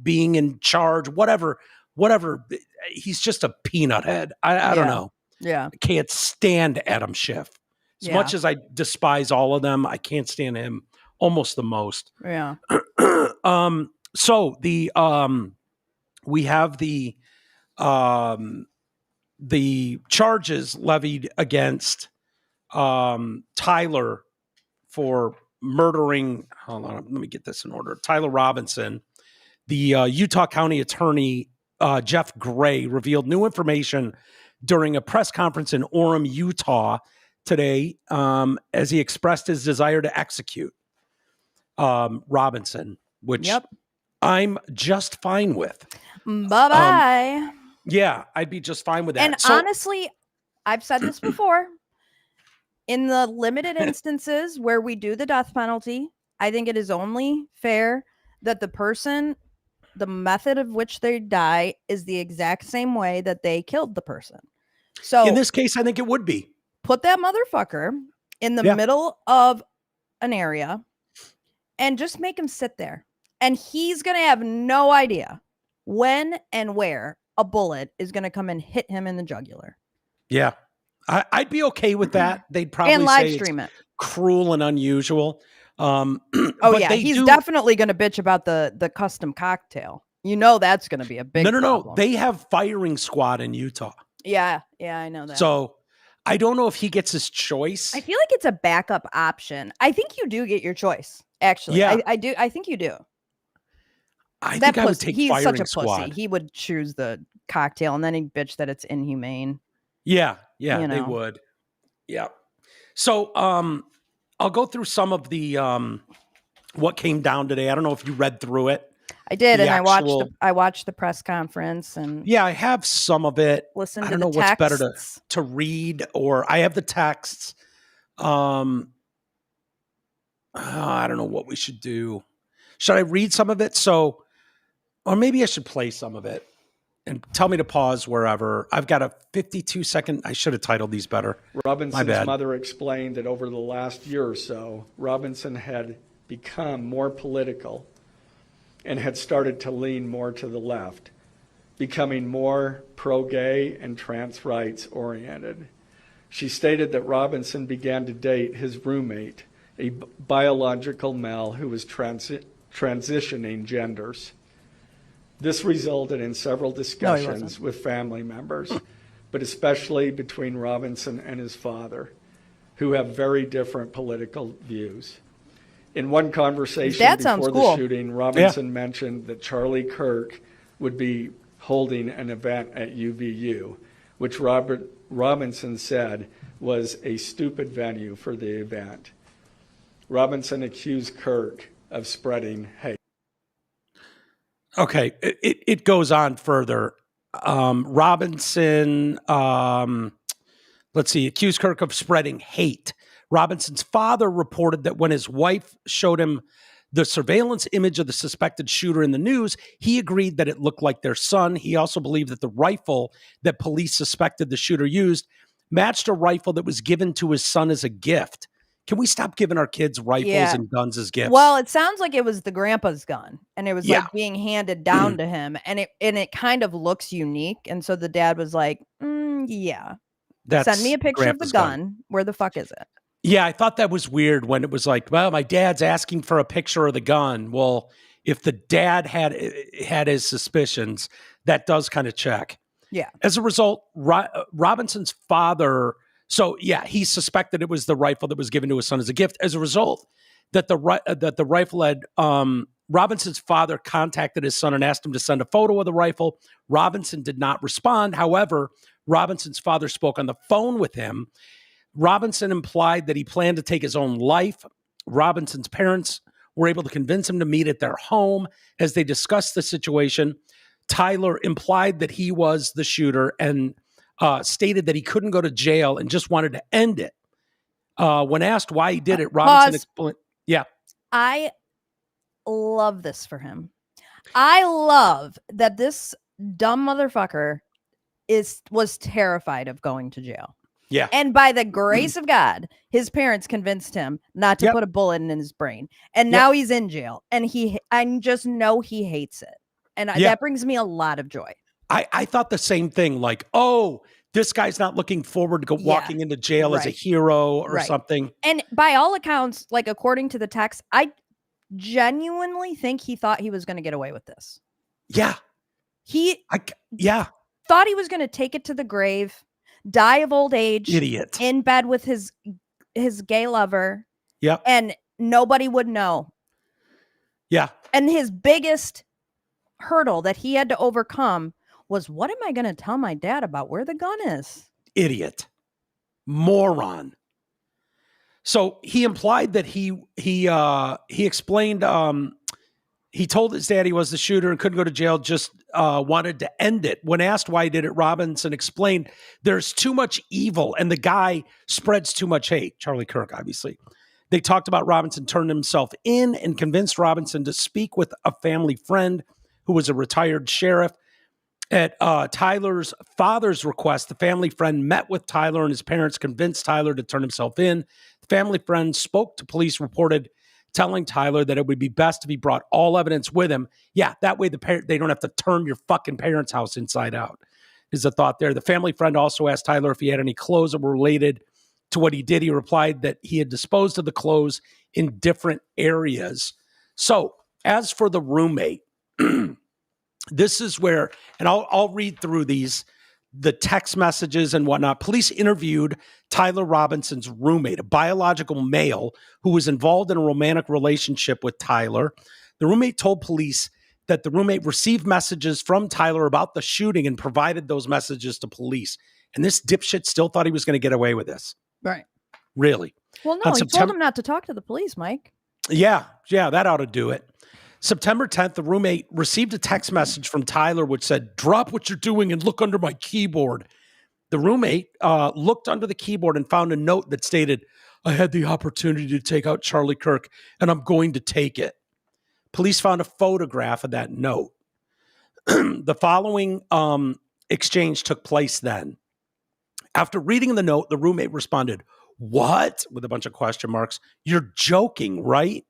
being in charge, whatever. He's just a peanut head. I don't know. Yeah. I can't stand Adam Schiff. As much as I despise all of them, I can't stand him almost the most. Yeah. So we have the charges levied against Tyler for murdering, hold on, let me get this in order. Tyler Robinson. The Utah County Attorney Jeff Gray revealed new information during a press conference in Orem, Utah today, as he expressed his desire to execute Robinson, which I'm just fine with. Bye-bye. Yeah, I'd be just fine with that. And honestly, I've said this before. In the limited instances where we do the death penalty, I think it is only fair that the method of which they die is the exact same way that they killed the person. So in this case, I think it would be. Put that motherfucker in the middle of an area and just make him sit there. And he's going to have no idea when and where a bullet is going to come and hit him in the jugular. Yeah. I'd be okay with that. They'd probably and live stream it. Cruel and unusual. He's definitely going to bitch about the custom cocktail. That's going to be a big problem. No. They have firing squad in Utah. Yeah, I know that. So I don't know if he gets his choice. I feel like it's a backup option. I think you do get your choice, actually. Yeah. I do. I think you do. I think I would take firing squad. Pussy. He would choose the cocktail and then he'd bitch that it's inhumane. Yeah, they would. Yeah. So I'll go through some of the what came down today. I don't know if you read through it. I did, and I watched the press conference, and I have some of it. Listen, I don't know what's better to read, or I have the texts. I don't know what we should do. Should I read some of it? Or maybe I should play some of it and tell me to pause wherever. I've got a 52-second. I should have titled these better. Robinson's mother explained that over the last year or so, Robinson had become more political and had started to lean more to the left, becoming more pro-gay and trans rights oriented. She stated that Robinson began to date his roommate, a biological male who was transitioning genders. This resulted in several discussions with family members, but especially between Robinson and his father, who have very different political views. In one conversation before the shooting, Robinson mentioned that Charlie Kirk would be holding an event at UVU, which Robinson said was a stupid venue for the event. Robinson accused Kirk of spreading hate. Okay, it goes on further. Robinson, accused Kirk of spreading hate. Robinson's father reported that when his wife showed him the surveillance image of the suspected shooter in the news, he agreed that it looked like their son. He also believed that the rifle that police suspected the shooter used matched a rifle that was given to his son as a gift. Can we stop giving our kids rifles and guns as gifts? Well, it sounds like it was the grandpa's gun, and it was like being handed down to him, and it kind of looks unique. And so the dad was like, send me a picture of the gun. Where the fuck is it? Yeah, I thought that was weird when it was like, well, my dad's asking for a picture of the gun. Well, if the dad had his suspicions, that does kind of check. Yeah. As a result, Robinson's father, he suspected it was the rifle that was given to his son as a gift. As a result, that the rifle had, Robinson's father contacted his son and asked him to send a photo of the rifle. Robinson did not respond. However, Robinson's father spoke on the phone with him. Robinson implied that he planned to take his own life. Robinson's parents were able to convince him to meet at their home. As they discussed the situation, Tyler implied that he was the shooter and stated that he couldn't go to jail and just wanted to end it. When asked why he did it, Robinson explained. Yeah. I love this for him. I love that this dumb motherfucker was terrified of going to jail. Yeah. And by the grace of God, his parents convinced him not to put a bullet in his brain. And now he's in jail. And I just know he hates it. And that brings me a lot of joy. I thought the same thing. Like, oh, this guy's not looking forward to walking into jail as a hero or something. And by all accounts, like according to the text, I genuinely think he thought he was going to get away with this. Yeah. Thought he was going to take it to the grave. Die of old age, idiot, in bed with his gay lover. Yeah, and nobody would know. Yeah, and his biggest hurdle that he had to overcome was, what am I going to tell my dad about where the gun is? Idiot, moron. So he implied that he explained. He told his dad he was the shooter and couldn't go to jail, just wanted to end it. When asked why he did it, Robinson explained there's too much evil and the guy spreads too much hate. Charlie Kirk, obviously. They talked about Robinson turning himself in and convinced Robinson to speak with a family friend who was a retired sheriff. At Tyler's father's request, the family friend met with Tyler and his parents convinced Tyler to turn himself in. The family friend spoke to police, reported telling Tyler that it would be best if he brought all evidence with him. Yeah, that way they don't have to turn your fucking parents' house inside out, is the thought there. The family friend also asked Tyler if he had any clothes that were related to what he did. He replied that he had disposed of the clothes in different areas. So as for the roommate, this is where, and I'll read through the text messages and whatnot. Police interviewed Tyler Robinson's roommate, a biological male who was involved in a romantic relationship with Tyler. The roommate told police that the roommate received messages from Tyler about the shooting and provided those messages to police. And this dipshit still thought he was going to get away with this. Right. Really? Well, no, he told him not to talk to the police, Mike. Yeah, that ought to do it. September 10th, the roommate received a text message from Tyler which said, "Drop what you're doing and look under my keyboard." The roommate looked under the keyboard and found a note that stated, "I had the opportunity to take out Charlie Kirk, and I'm going to take it." Police found a photograph of that note. The following exchange took place then. After reading the note, the roommate responded, "What?" with a bunch of question marks. "You're joking, right?"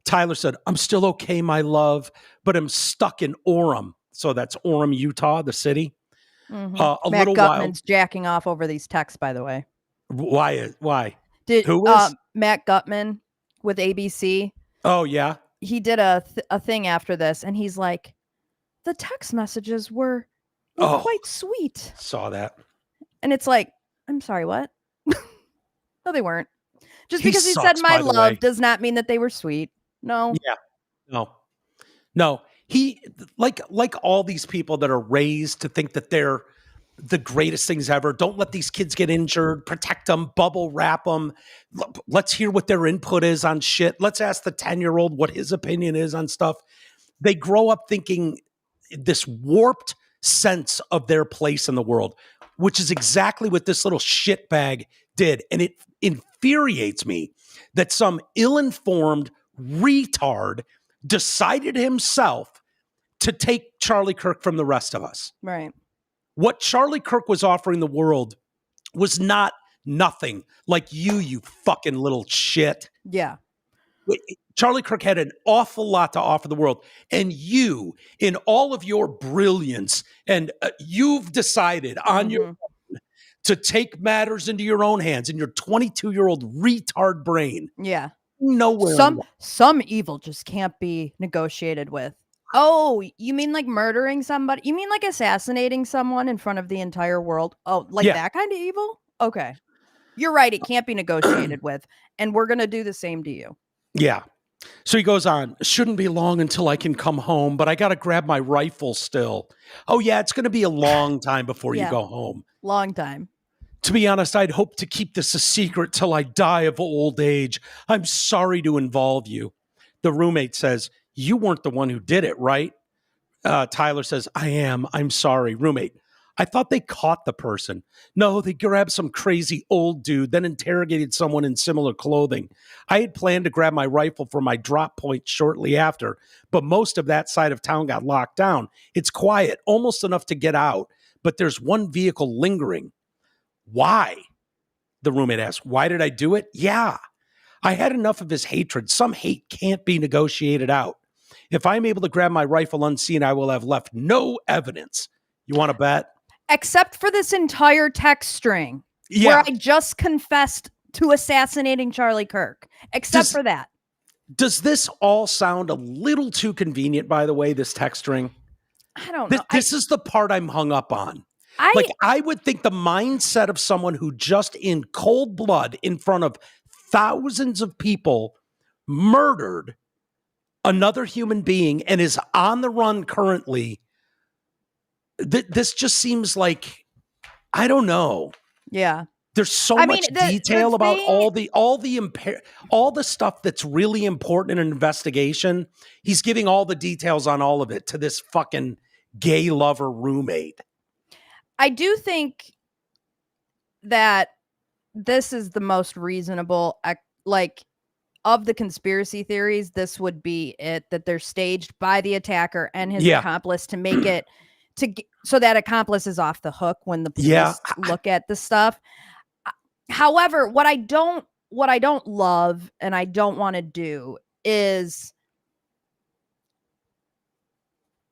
Tyler said, "I'm still okay, my love, but I'm stuck in Orem." So that's Orem, Utah, the city. Mm-hmm. Matt Gutman's jacking off over these texts, by the way. Why? Who is? Matt Gutman with ABC. Oh, yeah. He did a thing after this, and he's like, the text messages were quite sweet. Saw that. And it's like, I'm sorry, what? No, they weren't. Just because he said my love does not mean that they were sweet. No. Yeah. No. He like all these people that are raised to think that they're the greatest things ever. Don't let these kids get injured. Protect them. Bubble wrap them. Let's hear what their input is on shit. Let's ask the 10-year-old what his opinion is on stuff. They grow up thinking this warped sense of their place in the world, which is exactly what this little shitbag did. And it infuriates me that some ill-informed retard decided himself to take Charlie Kirk from the rest of us. Right. What Charlie Kirk was offering the world was not nothing like you fucking little shit. Yeah. Charlie Kirk had an awful lot to offer the world. And you, in all of your brilliance, and you've decided on your own to take matters into your own hands in your 22-year-old retard brain. Yeah. Nowhere. Some evil just can't be negotiated with. Oh, you mean like murdering somebody? You mean like assassinating someone in front of the entire world? Oh, like that kind of evil? Okay. You're right. It can't be negotiated with. And we're going to do the same to you. Yeah. So he goes on, shouldn't be long until I can come home, but I got to grab my rifle still. Oh, yeah, it's going to be a long time before you go home. Long time. To be honest, I'd hope to keep this a secret till I die of old age. I'm sorry to involve you. The roommate says, you weren't the one who did it, right? Tyler says, I am. I'm sorry. Roommate, I thought they caught the person. No, they grabbed some crazy old dude, then interrogated someone in similar clothing. I had planned to grab my rifle for my drop point shortly after, but most of that side of town got locked down. It's quiet, almost enough to get out, but there's one vehicle lingering. Why? The roommate asked. Why did I do it? Yeah. I had enough of his hatred. Some hate can't be negotiated out. If I'm able to grab my rifle unseen, I will have left no evidence. You want to bet? Except for this entire text string where I just confessed to assassinating Charlie Kirk. Except for that. Does this all sound a little too convenient, by the way, this text string? I don't know. This is the part I'm hung up on. I would think the mindset of someone who just in cold blood in front of thousands of people murdered another human being and is on the run currently. This just seems like, I don't know. Yeah. There's so much detail about all the stuff that's really important in an investigation. He's giving all the details on all of it to this fucking gay lover roommate. I do think that this is the most reasonable, of the conspiracy theories, this would be it, that they're staged by the attacker and his accomplice to make it so that accomplice is off the hook when the police look at the stuff. However, what I don't love and I don't want to do is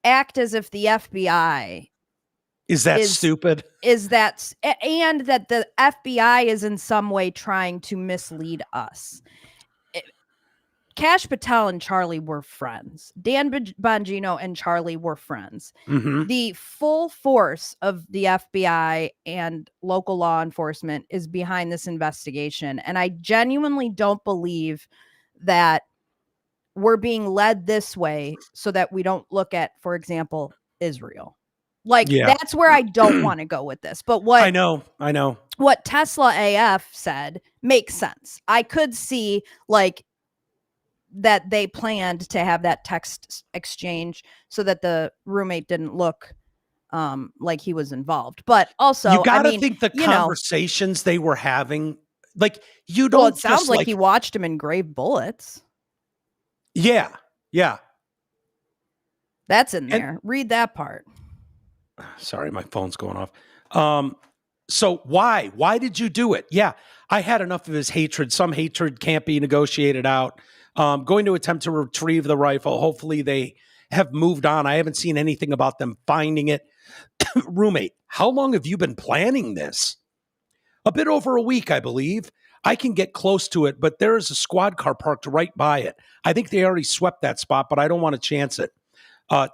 act as if the FBI is stupid. And that the FBI is in some way trying to mislead us. Kash Patel and Charlie were friends. Dan Bongino and Charlie were friends. Mm-hmm. The full force of the FBI and local law enforcement is behind this investigation. And I genuinely don't believe that we're being led this way so that we don't look at, for example, Israel. That's where I don't want to go with this. But what I know what Tesla AF said makes sense. I could see that they planned to have that text exchange so that the roommate didn't look like he was involved. But also, you gotta think the conversations they were having, you don't. Well, it sounds like he watched him engrave bullets. Yeah. That's in there. Read that part. Sorry, my phone's going off. So why did you do it? Yeah, I had enough of his hatred. Some hatred can't be negotiated out. Going to attempt to retrieve the rifle. Hopefully they have moved on. I haven't seen anything about them finding it. Roommate, how long have you been planning this? A bit over a week, I believe. I can get close to it, but there is a squad car parked right by it. I think they already swept that spot, but I don't want to chance it.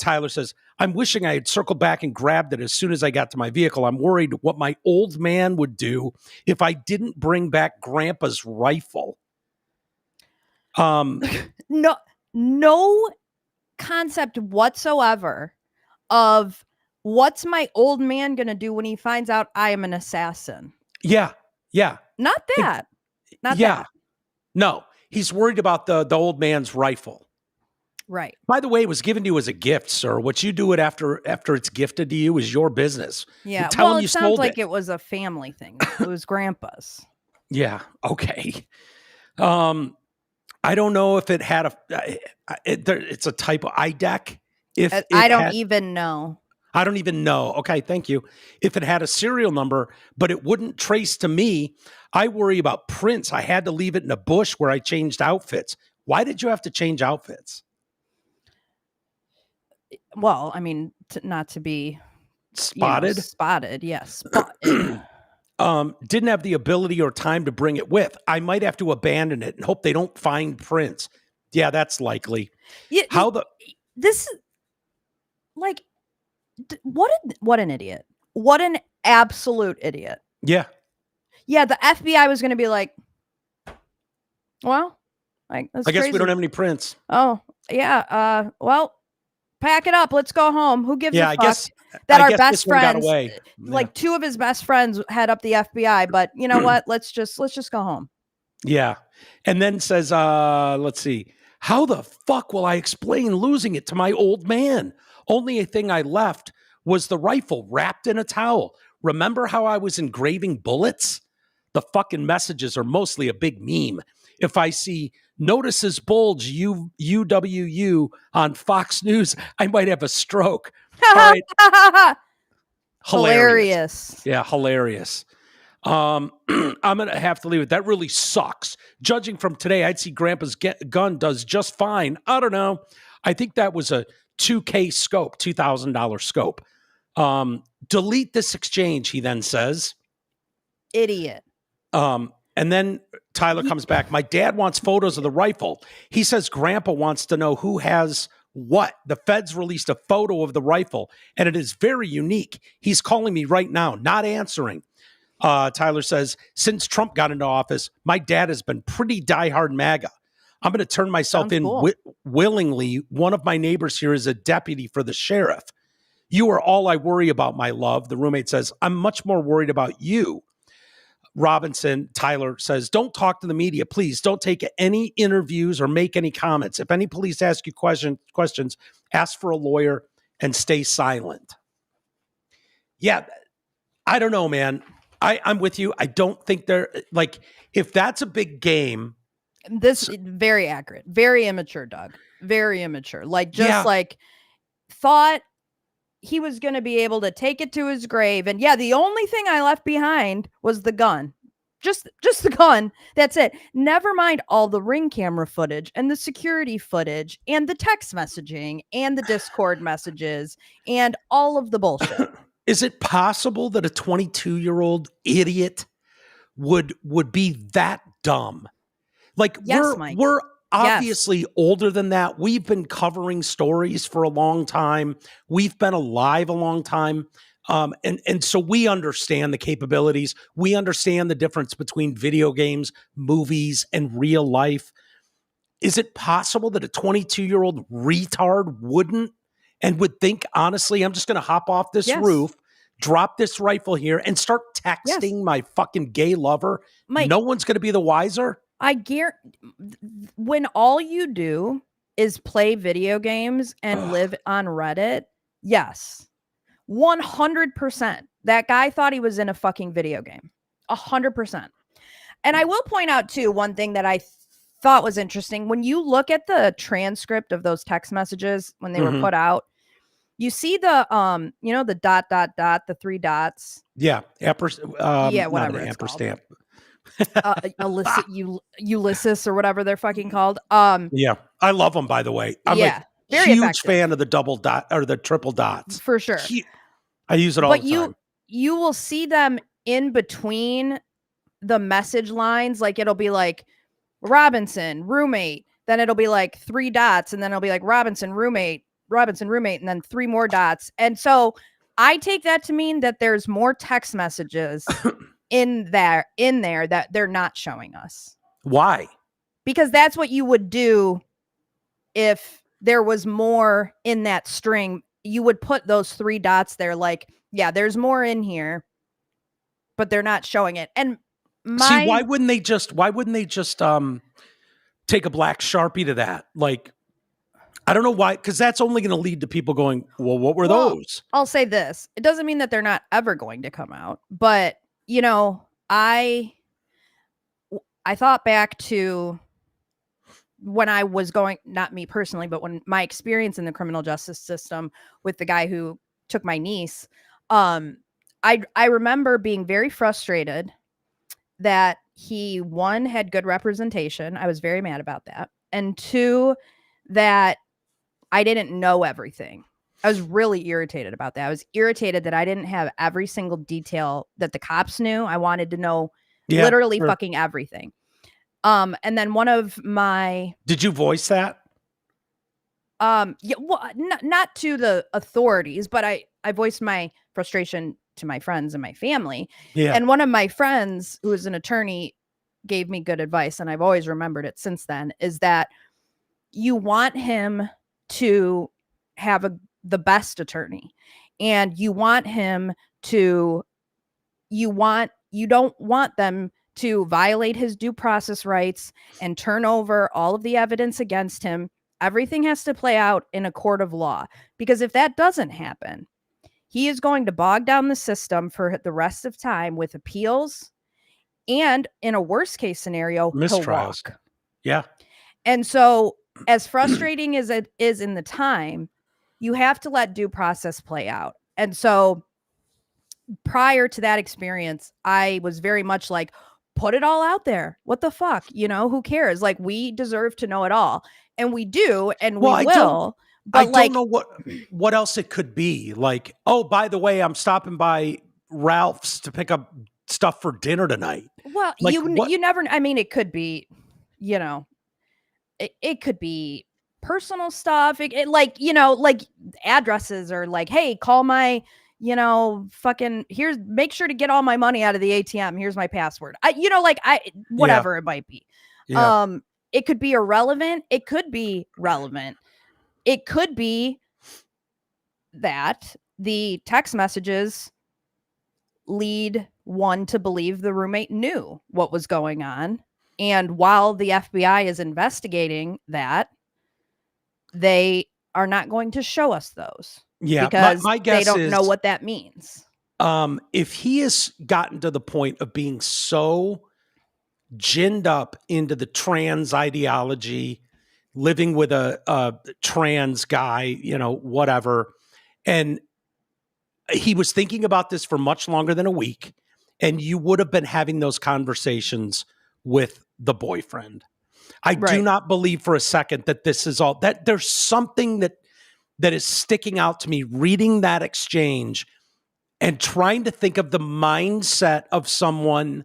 Tyler says, I'm wishing I had circled back and grabbed it as soon as I got to my vehicle. I'm worried what my old man would do if I didn't bring back Grandpa's rifle. No concept whatsoever of what's my old man gonna do when he finds out I am an assassin. Yeah. Not that. No, he's worried about the old man's rifle. Right. By the way, it was given to you as a gift, sir. What you do it after it's gifted to you is your business. Yeah. Tell him it you sounds sold like it was a family thing. It was Grandpa's. Yeah. Okay. I don't know if it had it's a type of IDEC. I don't even know. I don't even know. Okay, thank you. If it had a serial number, but it wouldn't trace to me, I worry about prints. I had to leave it in a bush where I changed outfits. Why did you have to change outfits? Well, I mean, not to be spotted. Spotted, yes. Spotted. Didn't have the ability or time to bring it with. I might have to abandon it and hope they don't find prints. Yeah, that's likely. Yeah, this is like what an idiot. What an absolute idiot. Yeah. Yeah, the FBI was going to be like, well, like I guess we don't have any prints. Oh, yeah. Well, pack it up. Let's go home. Who gives a fuck? Our best friends, like two of his best friends head up the FBI, but you know what? Let's just go home. Yeah. And then says, let's see. How the fuck will I explain losing it to my old man? Only a thing I left was the rifle wrapped in a towel. Remember how I was engraving bullets? The fucking messages are mostly a big meme. If I see notices bulge UWU on Fox News, I might have a stroke. All right. Hilarious. Yeah, hilarious. I'm going to have to leave it. That really sucks. Judging from today, I'd see Grandpa's gun does just fine. I don't know. I think that was a $2,000 scope, $2,000 scope. Delete this exchange, he then says. Idiot. And then Tyler comes back. My dad wants photos of the rifle. He says Grandpa wants to know who has what. The feds released a photo of the rifle, and it is very unique. He's calling me right now, not answering. Tyler says, since Trump got into office, my dad has been pretty diehard MAGA. I'm going to turn myself in willingly. One of my neighbors here is a deputy for the sheriff. You are all I worry about, my love. The roommate says, I'm much more worried about you. Tyler says, don't talk to the media. Please don't take any interviews or make any comments. If any police ask you questions, ask for a lawyer and stay silent. Yeah, I don't know, man. I'm with you. I don't think they're like, if that's a big game. This very accurate, very immature, Doug. Very immature. Like like thought he was going to be able to take it to his grave. And yeah, the only thing I left behind was the gun. Just the gun. That's it. Never mind all the Ring camera footage and the security footage and the text messaging and the Discord messages and all of the bullshit. Is it possible that a 22-year-old idiot would be that dumb? Like, yes, we're obviously older than that. We've been covering stories for a long time. We've been alive a long time. And so we understand the capabilities. We understand the difference between video games, movies, and real life. Is it possible that a 22-year-old retard wouldn't and would think, honestly, I'm just going to hop off this roof, drop this rifle here, and start texting my fucking gay lover? Mike, no one's going to be the wiser? I guarantee when all you do is play video games and live on Reddit, yes, 100%. That guy thought he was in a fucking video game. 100%. And I will point out too, one thing that I thought was interesting. When you look at the transcript of those text messages when they were put out, you see the the ... the three dots. Yeah. Whatever it's ampersand. Ulysses or whatever they're fucking called. Yeah, I love them, by the way. I'm a huge effective fan of the double dot or the triple dots for sure. I use it all the time. You will see them in between the message lines. Like it'll be like Robinson roommate, then it'll be like three dots, and then it'll be like Robinson roommate, and then three more dots. And so I take that to mean that there's more text messages in there that they're not showing us. Why? because that's what you would do if there was more in that string. You would put those 3 dots there like, yeah, there's more in here, but they're not showing it. And see, why wouldn't they just take a black Sharpie to that? Like, I don't know why, because that's only going to lead to people going, well, what were those? I'll say this. It doesn't mean that they're not ever going to come out, but you know, I thought back to when I was going, not me personally, but when my experience in the criminal justice system with the guy who took my niece, I remember being very frustrated that he, 1, had good representation. I was very mad about that. And 2, that I didn't know everything. I was really irritated about that. I was irritated that I didn't have every single detail that the cops knew. I wanted to know literally fucking everything. And then one of my... Did you voice that? Yeah, well, not to the authorities, but I voiced my frustration to my friends and my family. Yeah. And one of my friends, who is an attorney, gave me good advice, and I've always remembered it since then, is that you want him to have the best attorney, and you want him to, you don't want them to violate his due process rights and turn over all of the evidence against him. Everything has to play out in a court of law, because if that doesn't happen, he is going to bog down the system for the rest of time with appeals, and in a worst case scenario, mistrials. Yeah. And so, as frustrating as it is in the time, you have to let due process play out. And so prior to that experience, I was very much like, put it all out there. What the fuck? You know, who cares? Like, we deserve to know it all. And we do, and we will. But I don't know what else it could be. Like, oh, by the way, I'm stopping by Ralph's to pick up stuff for dinner tonight. Well, like, you never, I mean, it could be, you know, it could be personal stuff. It like, you know, like addresses, or like, hey, call my, you know, fucking, make sure to get all my money out of the ATM. Here's my password. Whatever it might be. Yeah. It could be irrelevant. It could be relevant. It could be that the text messages lead one to believe the roommate knew what was going on. And while the FBI is investigating that, they are not going to show us those. Yeah, because my guess they don't know what that means. If he has gotten to the point of being so ginned up into the trans ideology, living with a trans guy, you know, whatever, and he was thinking about this for much longer than a week, and you would have been having those conversations with the boyfriend. I do not believe for a second that this is all, that there's something that is sticking out to me reading that exchange and trying to think of the mindset of someone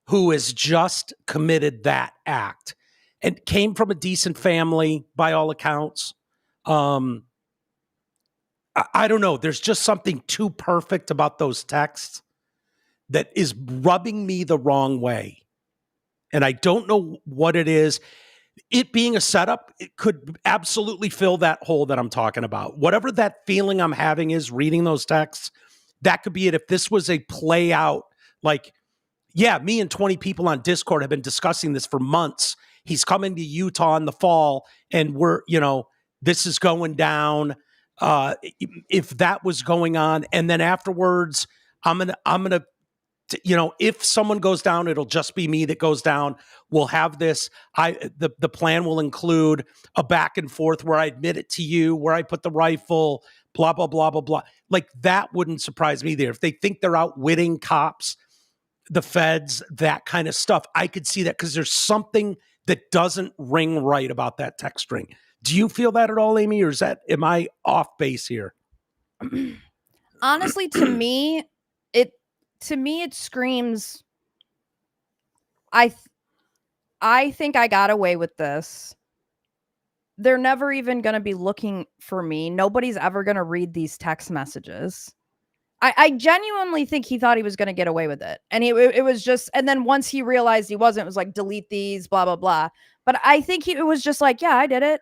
who has just committed that act and came from a decent family by all accounts. I don't know. There's just something too perfect about those texts that is rubbing me the wrong way. And I don't know what it is. It being a setup, it could absolutely fill that hole that I'm talking about. Whatever that feeling I'm having is reading those texts, that could be it. If this was a play out, like, yeah, me and 20 people on Discord have been discussing this for months. He's coming to Utah in the fall, and we're, you know, this is going down. If that was going on, and then afterwards, I'm gonna, you know, if someone goes down, it'll just be me that goes down. We'll have this. The plan will include a back and forth where I admit it to you, where I put the rifle, blah, blah, blah, blah, blah. Like, that wouldn't surprise me there. If they think they're outwitting cops, the feds, that kind of stuff, I could see that, because there's something that doesn't ring right about that text string. Do you feel that at all, Amy, or am I off base here? Honestly, to me, it screams, I think I got away with this. They're never even going to be looking for me. Nobody's ever going to read these text messages. I genuinely think he thought he was going to get away with it. And it was just, and then once he realized he wasn't, it was like, delete these, blah, blah, blah. But I think it was just like, yeah, I did it.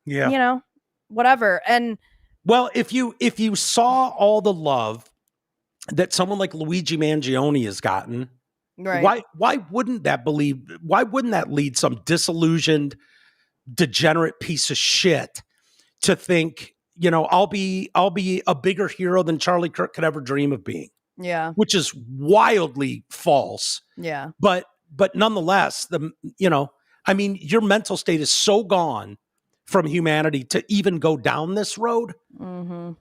Yeah. You know, whatever. And well, if you saw all the love that someone like Luigi Mangione has gotten, right. why wouldn't that lead some disillusioned, degenerate piece of shit to think, I'll be a bigger hero than Charlie Kirk could ever dream of being? Yeah. Which is wildly false. Yeah. But nonetheless, your mental state is so gone from humanity to even go down this road. Mm-hmm.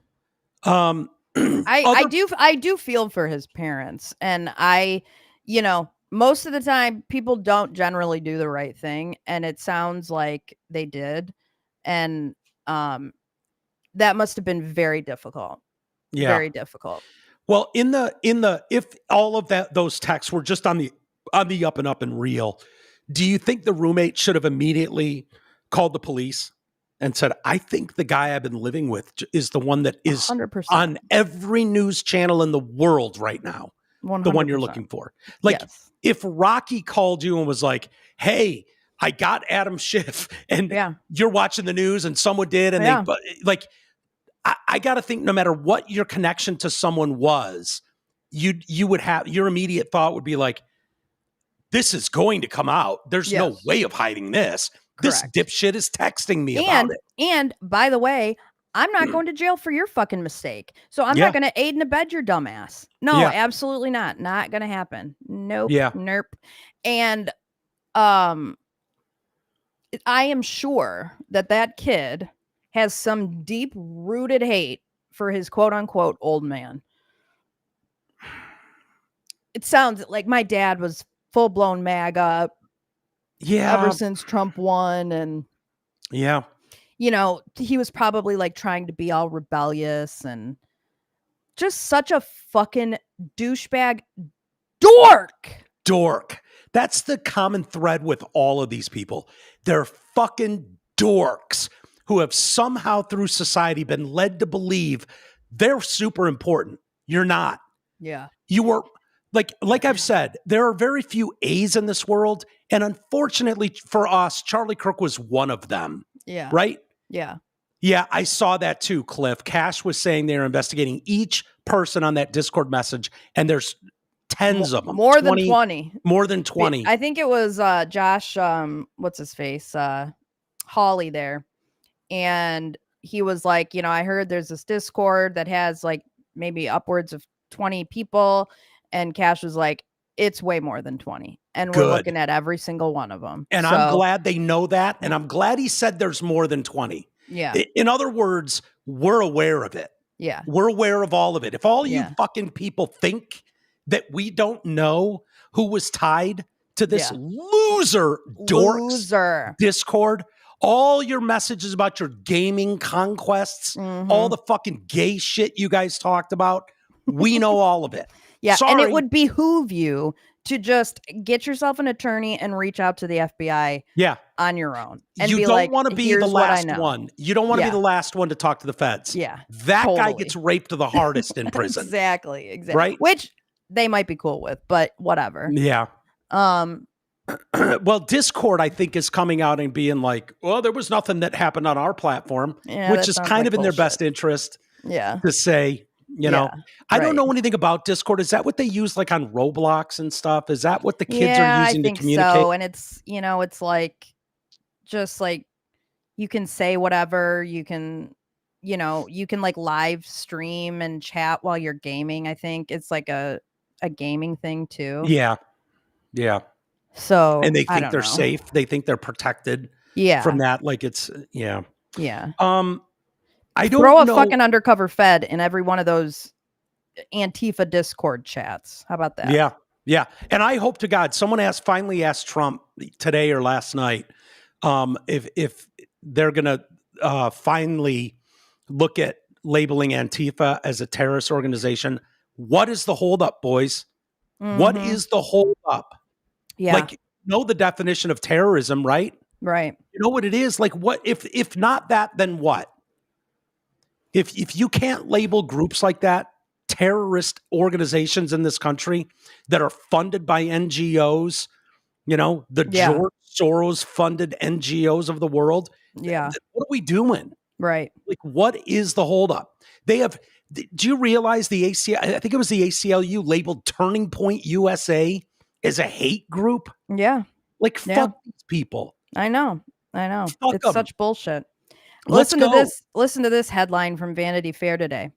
I do feel for his parents, and most of the time people don't generally do the right thing, and it sounds like they did, and that must have been very difficult. Yeah. Very difficult. Well, if all of those texts were just on the up and up and real, do you think the roommate should have immediately called the police and said, I think the guy I've been living with is the one that is 100%. on every news channel in the world right now, 100%. the one you're looking for? Like, yes. If Rocky called you and was like, hey, I got Adam Schiff, and you're watching the news and someone did, and I got to think no matter what your connection to someone was, you would have, your immediate thought would be like, this is going to come out. There's no way of hiding this. Correct. This dipshit is texting me about it. And by the way, I'm not going to jail for your fucking mistake. So I'm not going to aid and abet your dumbass. No, absolutely not. Not going to happen. Nope. Nerp. And I am sure that kid has some deep rooted hate for his quote unquote old man. It sounds like my dad was full blown MAGA. Ever since Trump won. And he was probably like trying to be all rebellious and just such a fucking douchebag dork. That's the common thread with all of these people. They're fucking dorks who have somehow through society been led to believe they're super important. You're not. Yeah. You were like I've said, there are very few A's in this world. And unfortunately for us, Charlie Kirk was one of them. Yeah. Right? Yeah. Yeah, I saw that too, Cliff. Cash was saying they're investigating each person on that Discord message, and there's tens of them. More than 20. More than 20. I think it was Josh, what's his face? Hawley there. And he was like, I heard there's this Discord that has like maybe upwards of 20 people. And Cash was like, it's way more than 20. And we're looking at every single one of them. And I'm glad they know that. And I'm glad he said there's more than 20. Yeah. In other words, we're aware of it. Yeah. We're aware of all of it. If all you fucking people think that we don't know who was tied to this loser Discord, all your messages about your gaming conquests, all the fucking gay shit you guys talked about, we know all of it. Yeah, sorry. And it would behoove you to just get yourself an attorney and reach out to the FBI on your own. And you be don't like, want to be the last one. You don't want to be the last one to talk to the feds. Yeah. That guy gets raped the hardest in prison. Exactly. Right? Which they might be cool with, but whatever. Yeah. Well, Discord, I think, is coming out and being like, well, there was nothing that happened on our platform, which is kind of in their best interest to say. I don't know anything about Discord. Is that what they use like on Roblox and stuff? Is that what the kids are using to communicate? So. And it's, it's like, just like you can say whatever, you can like live stream and chat while you're gaming. I think it's like a gaming thing too. Yeah. Yeah. So, and they think they're safe. They think they're protected from that. Like it's, Yeah. I don't throw a know. fucking undercover fed in every one of those Antifa Discord chats. How about that? Yeah. Yeah. And I hope to God someone finally asked Trump today or last night if they're going to finally look at labeling Antifa as a terrorist organization. What is the holdup, boys? What is the holdup? Yeah. Like, know the definition of terrorism, right? Right. You know what it is? Like, what if not that, then what? If you can't label groups like that terrorist organizations in this country that are funded by NGOs, the George Soros funded NGOs of the world. Yeah. What are we doing? Right. Like, what is the holdup? Do you realize the I think it was the ACLU labeled Turning Point USA as a hate group? Yeah. Like, fuck these people. I know. Fuck it's 'em. such bullshit. Let's go. Listen to this headline from Vanity Fair today.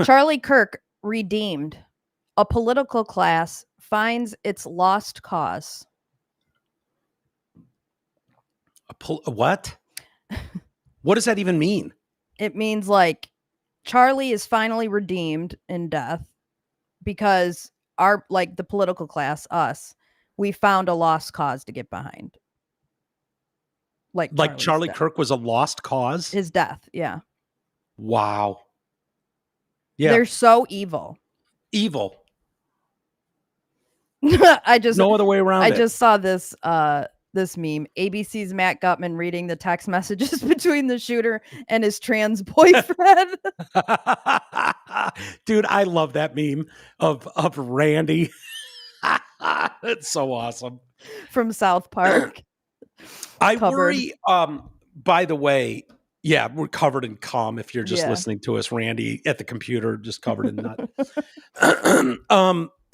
Charlie Kirk redeemed. A political class finds its lost cause. What? What does that even mean? It means like Charlie is finally redeemed in death because the political class, us, we found a lost cause to get behind. Like Charlie Kirk was a lost cause? His death, yeah. Wow. Yeah. They're so evil. Evil. No other way around it. I just saw this this meme. ABC's Matt Gutman reading the text messages between the shooter and his trans boyfriend. Dude, I love that meme of Randy. That's so awesome. From South Park. I worry, by the way, yeah, we're covered in cum if you're just listening to us. Randy at the computer, just covered in nut.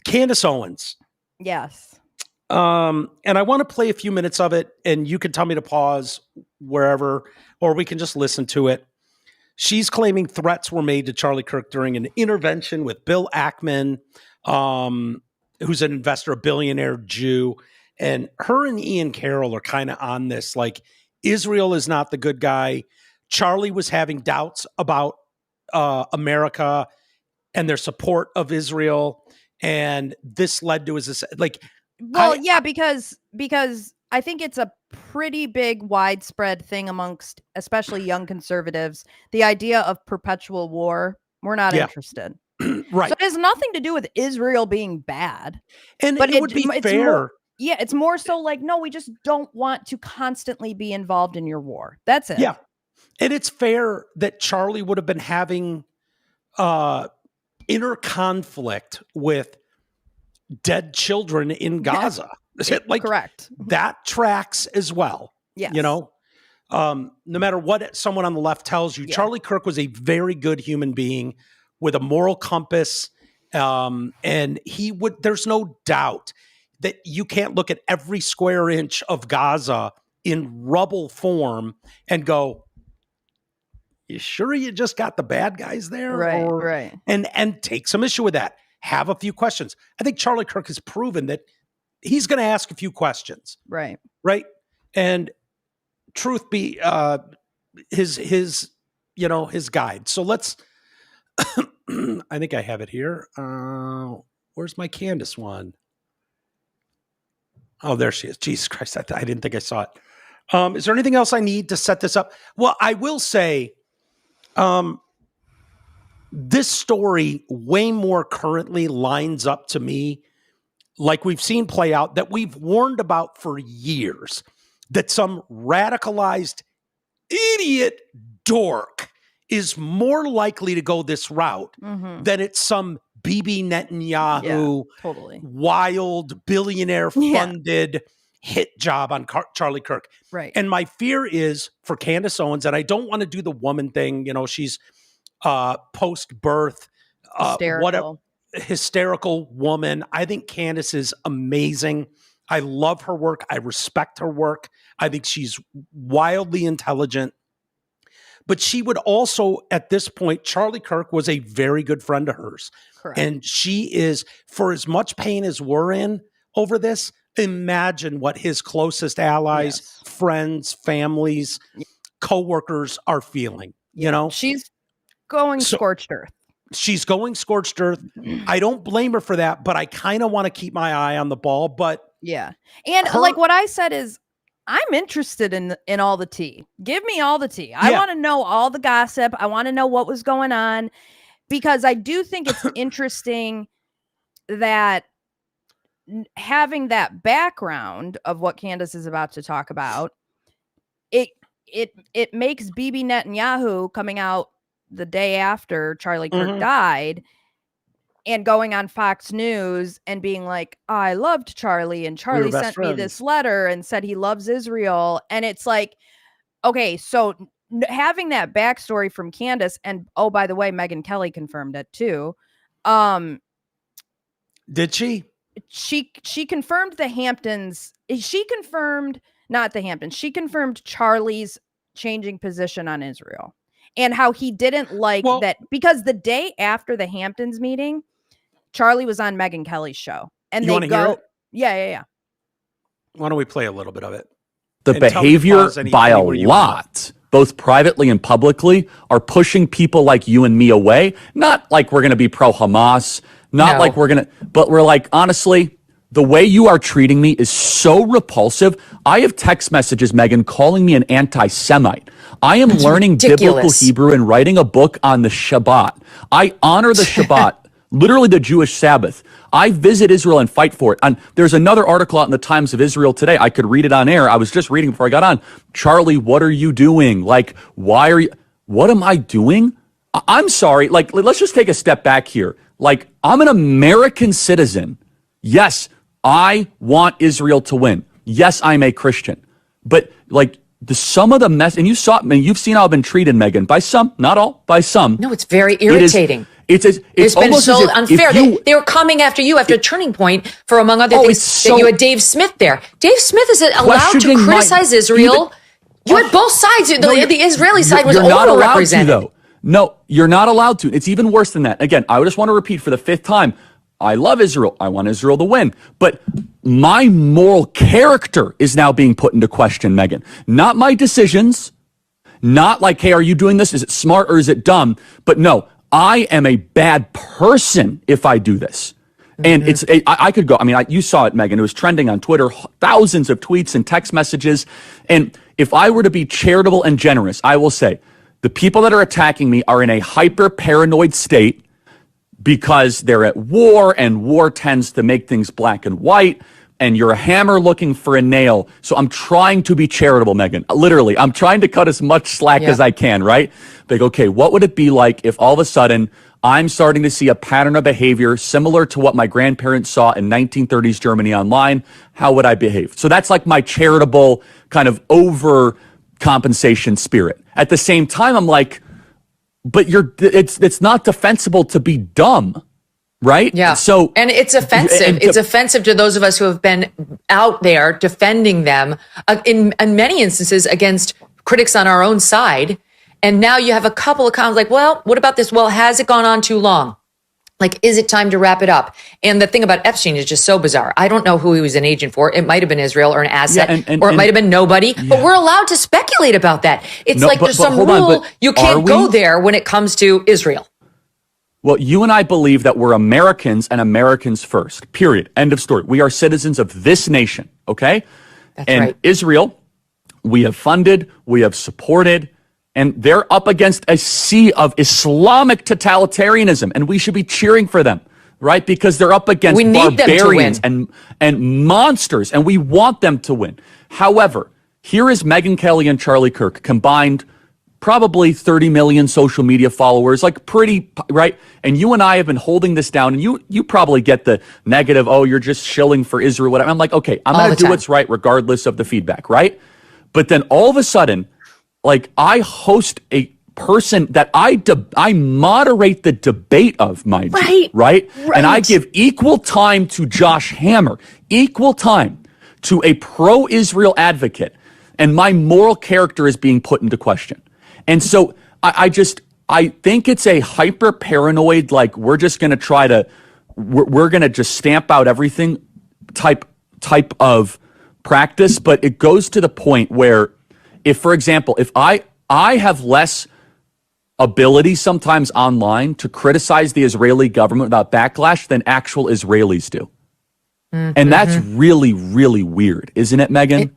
Candace Owens. Yes. And I want to play a few minutes of it, and you can tell me to pause wherever, or we can just listen to it. She's claiming threats were made to Charlie Kirk during an intervention with Bill Ackman, who's an investor, a billionaire Jew. And her and Ian Carroll are kind of on this, like, Israel is not the good guy. Charlie was having doubts about America and their support of Israel. And this led to his, like, because I think it's a pretty big widespread thing amongst especially young conservatives. The idea of perpetual war, we're not interested. Right. So it has nothing to do with Israel being bad. But it would be fair. It's more so like, no, we just don't want to constantly be involved in your war. That's it. Yeah. And it's fair that Charlie would have been having inner conflict with dead children in Gaza. Like, correct. That tracks as well. Yes. No matter what someone on the left tells you, Charlie Kirk was a very good human being with a moral compass. And there's no doubt that you can't look at every square inch of Gaza in rubble form and go, you sure you just got the bad guys there? Right. And take some issue with that. Have a few questions. I think Charlie Kirk has proven that he's going to ask a few questions. Right. And truth be his guide. So let's, I think I have it here. Where's my Candace one? Oh, there she is. Jesus Christ. I didn't think I saw it. Is there anything else I need to set this up? Well, I will say, this story way more currently lines up to me, like we've seen play out, that we've warned about for years, that some radicalized idiot dork is more likely to go this route than it's some Bibi Netanyahu, totally wild billionaire funded hit job on Charlie Kirk. Right. And my fear is for Candace Owens, and I don't want to do the woman thing. She's post-birth, hysterical woman. I think Candace is amazing. I love her work. I respect her work. I think she's wildly intelligent. But she would also, at this point, Charlie Kirk was a very good friend of hers. Correct. And she is, for as much pain as we're in over this, imagine what his closest allies, friends, families, coworkers are feeling. She's going scorched earth. She's going scorched earth. I don't blame her for that, but I kind of want to keep my eye on the ball. But and like what I said is, I'm interested in all the tea. Give me all the tea. I want to know all the gossip. I want to know what was going on, because I do think it's interesting that having that background of what Candace is about to talk about, it makes Bibi Netanyahu coming out the day after Charlie Kirk died and going on Fox News and being like, I loved Charlie, and Charlie sent me this letter and said he loves Israel. And it's like, okay, so having that backstory from Candace, and oh, by the way, Megyn Kelly confirmed it too. Did she? She confirmed the Hamptons. She confirmed not the Hamptons. She confirmed Charlie's changing position on Israel and how he didn't like that, because the day after the Hamptons meeting, Charlie was on Megyn Kelly's show, and they go, yeah. Why don't we play a little bit of it? The behavior by a lot, both privately and publicly, are pushing people like you and me away. Not like we're going to be pro-Hamas, not like we're going to, but we're like, honestly, the way you are treating me is so repulsive. I have text messages, Megyn, calling me an anti-Semite. I am learning biblical Hebrew and writing a book on the Shabbat. I honor the Shabbat, literally the Jewish Sabbath. I visit Israel and fight for it. And there's another article out in the Times of Israel today. I could read it on air. I was just reading before I got on. Charlie, what are you doing? Like, why are you, what am I doing? I'm sorry. Like, let's just take a step back here. Like, I'm an American citizen. Yes, I want Israel to win. Yes, I'm a Christian. But like some of the mess, and you saw, you've seen how I've been treated, Megyn, by some, not all, by some. No, it's very irritating. It's been so unfair. They were coming after you after a turning point for, among other things, that you had Dave Smith there. Dave Smith is allowed to criticize Israel. You had both sides. The Israeli side was overrepresented. Though. No, you're not allowed to. It's even worse than that. Again, I just want to repeat for the 5th time. I love Israel. I want Israel to win. But my moral character is now being put into question, Megyn. Not my decisions. Not like, hey, are you doing this? Is it smart or is it dumb? But no, I am a bad person if I do this. And I could go, you saw it, Megyn. It was trending on Twitter, thousands of tweets and text messages. And if I were to be charitable and generous, I will say the people that are attacking me are in a hyper paranoid state because they're at war, and war tends to make things black and white, and you're a hammer looking for a nail. So I'm trying to be charitable, Megyn. Literally, I'm trying to cut as much slack as I can, right? Like, okay, what would it be like if all of a sudden I'm starting to see a pattern of behavior similar to what my grandparents saw in 1930s Germany online? How would I behave? So that's like my charitable kind of overcompensation spirit. At the same time, I'm like, but it's not defensible to be dumb, right? Yeah. So, and it's offensive. It's offensive to those of us who have been out there defending them in many instances against critics on our own side. And now you have a couple of comments like, well, what about this? Well, has it gone on too long? Like, is it time to wrap it up? And the thing about Epstein is just so bizarre. I don't know who he was an agent for. It might have been Israel or an asset, or it might have been nobody. Yeah. But we're allowed to speculate about that. It's there's some rule. You can't go there when it comes to Israel. Well, you and I believe that we're Americans and Americans first, period. End of story. We are citizens of this nation, okay? That's and right. Israel, we have funded, we have supported, and they're up against a sea of Islamic totalitarianism, and we should be cheering for them, right? Because they're up against barbarians and monsters, and we want them to win. However, here is Megyn Kelly and Charlie Kirk combined, probably 30 million social media followers, like pretty, right? And you and I have been holding this down, and you probably get the negative, oh, you're just shilling for Israel, whatever. I'm like, okay, I'm going to do what's right regardless of the feedback, right? But then all of a sudden, like, I host a person that I moderate the debate of, mind you, right? And I give equal time to Josh Hammer, equal time to a pro-Israel advocate, and my moral character is being put into question. And so I think it's a hyper paranoid, like, we're just going to try to, we're going to just stamp out everything type of practice. But it goes to the point where, if, for example, if I have less ability sometimes online to criticize the Israeli government without backlash than actual Israelis do. Mm-hmm. And that's really, really weird, isn't it, Megyn?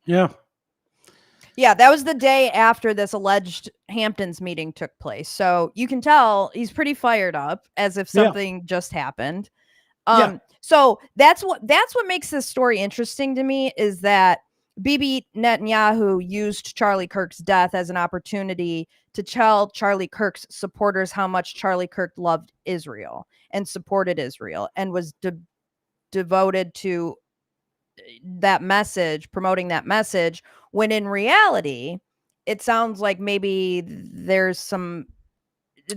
Yeah. Yeah, that was the day after this alleged Hamptons meeting took place. So you can tell he's pretty fired up, as if something just happened. So that's what makes this story interesting to me, is that Bibi Netanyahu used Charlie Kirk's death as an opportunity to tell Charlie Kirk's supporters how much Charlie Kirk loved Israel and supported Israel and was devoted to that message, promoting that message, when in reality, it sounds like maybe there's some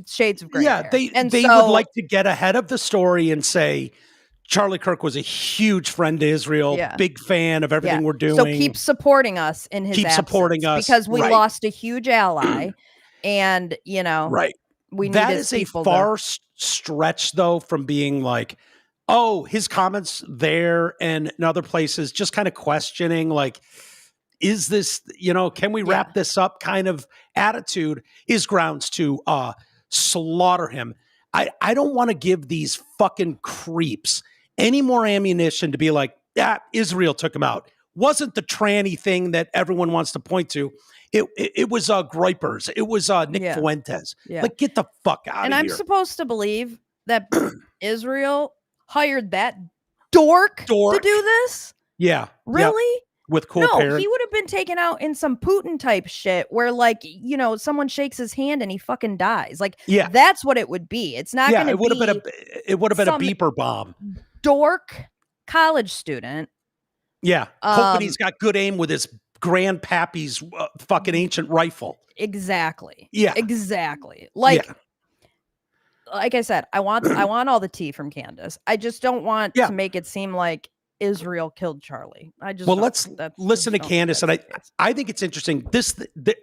shades of gray. Yeah, there. they would like to get ahead of the story and say, Charlie Kirk was a huge friend to Israel, big fan of everything we're doing. So keep supporting us in his absence, supporting us because we lost a huge ally, and we that need is a far stretch though from being like, oh, his comments there and in other places, just kind of questioning like, is this, can we wrap this up kind of attitude is grounds to slaughter him. I don't want to give these fucking creeps any more ammunition to be like, Israel took him out. Wasn't the tranny thing that everyone wants to point to. It was Groypers. It was Nick Fuentes. Yeah. Like, get the fuck out of here. And I'm supposed to believe that Israel hired that dork to do this? Yeah. Really? Yep. With cool parents. He would have been taken out in some Putin type shit where, like, someone shakes his hand and he fucking dies. Like, that's what it would be. It's not going to be. It would have been a beeper bomb. Dork college student. Yeah. Hoping he's got good aim with his grandpappy's fucking ancient rifle. Exactly. Yeah. Exactly. Like I said, I want all the tea from Candace. I just don't want to make it seem like Israel killed Charlie. Let's listen to Candace, and I think it's interesting.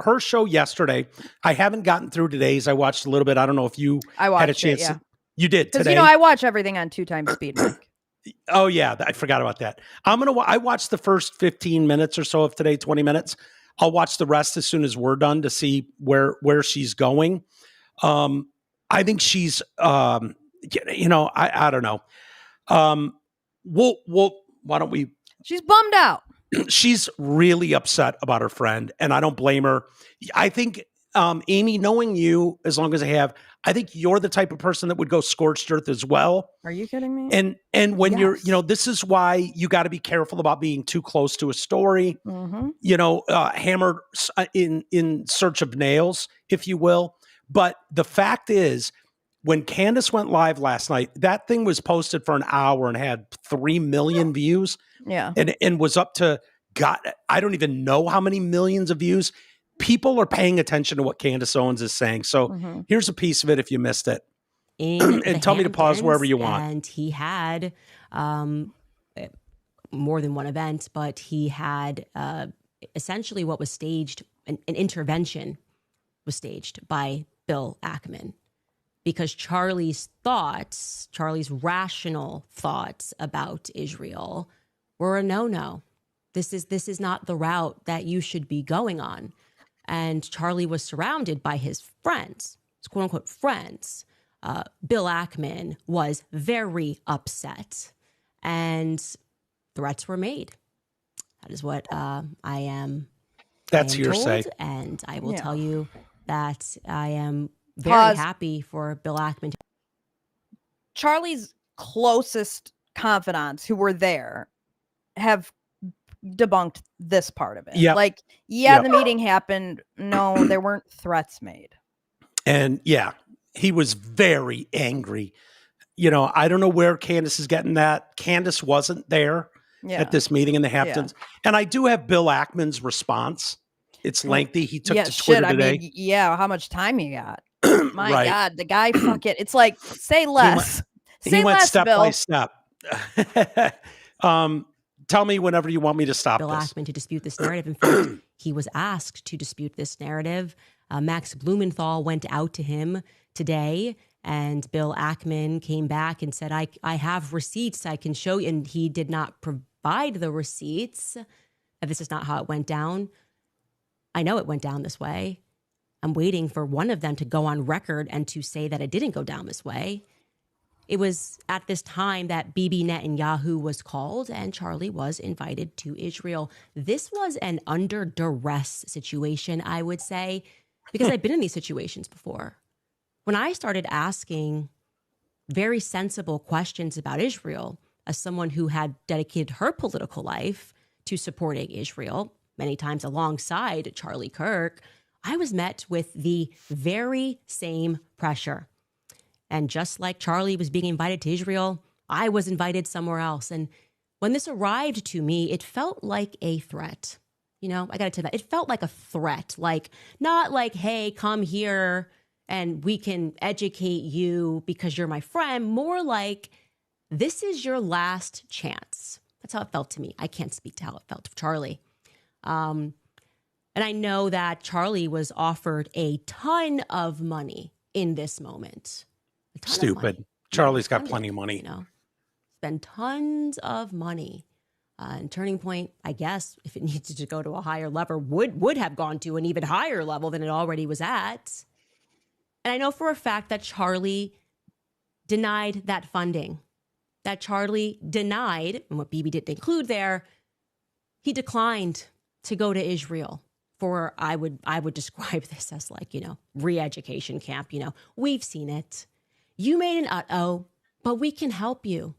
Her show yesterday. I haven't gotten through today's. I watched a little bit. I don't know if you had a chance. You did today. Because I watch everything on 2 times speed. Mike. Oh yeah, I forgot about that. I watched the first 15 minutes or so of today, 20 minutes. I'll watch the rest as soon as we're done to see where she's going. I think she's, I don't know. Why don't we? She's bummed out. She's really upset about her friend, and I don't blame her. I think, Amy, knowing you as long as I have, I think you're the type of person that would go scorched earth as well. Are you kidding me? And when you're, this is why you got to be careful about being too close to a story. Mm-hmm. Hammered in search of nails, if you will. But the fact is, when Candace went live last night, that thing was posted for an hour and had 3 million views. Yeah. And was up to, God, I don't even know how many millions of views. People are paying attention to what Candace Owens is saying. So here's a piece of it if you missed it. And tell me to pause wherever you want. And he had more than one event, but he had essentially what was staged, an intervention was staged by Bill Ackman. Because Charlie's rational thoughts about Israel were a no-no. This is not the route that you should be going on. And Charlie was surrounded by his friends, his quote-unquote friends. Bill Ackman was very upset, and threats were made. That is what I am. That's hearsay. And I will tell you that I am very happy for Bill Ackman. Charlie's closest confidants who were there have debunked this part of it. Yeah. Like, the meeting happened. No, there weren't threats made. And he was very angry. I don't know where Candace is getting that. Candace wasn't there at this meeting in the Hamptons. And I do have Bill Ackman's response. It's lengthy. He took to Twitter today. I mean, how much time you got? My God, the guy fucking, it's like, say less. He went step Bill. by step. Tell me whenever you want me to stop Bill this. Ackman to dispute this narrative. In fact, he was asked to dispute this narrative. Max Blumenthal went out to him today, and Bill Ackman came back and said, I have receipts I can show you. And he did not provide the receipts. This is not how it went down. I know it went down this way. I'm waiting for one of them to go on record and to say that it didn't go down this way. It was at this time that Bibi Netanyahu was called and Charlie was invited to Israel. This was an under duress situation, I would say, because I've been in these situations before. When I started asking very sensible questions about Israel as someone who had dedicated her political life to supporting Israel, many times alongside Charlie Kirk, I was met with the very same pressure. And just like Charlie was being invited to Israel, I was invited somewhere else. And when this arrived to me, it felt like a threat. I got to tell you that. It felt like a threat, like not like, hey, come here and we can educate you because you're my friend. More like, this is your last chance. That's how it felt to me. I can't speak to how it felt to Charlie. And I know that Charlie was offered a ton of money in this moment. Stupid. Charlie's got plenty of money. Spend tons of money. And Turning Point, I guess, if it needed to go to a higher level, would have gone to an even higher level than it already was at. And I know for a fact that Charlie denied that funding. That Charlie denied, and what Bibi didn't include there, he declined to go to Israel for, I would describe this as like, re-education camp. We've seen it. You made an uh-oh, but we can help you.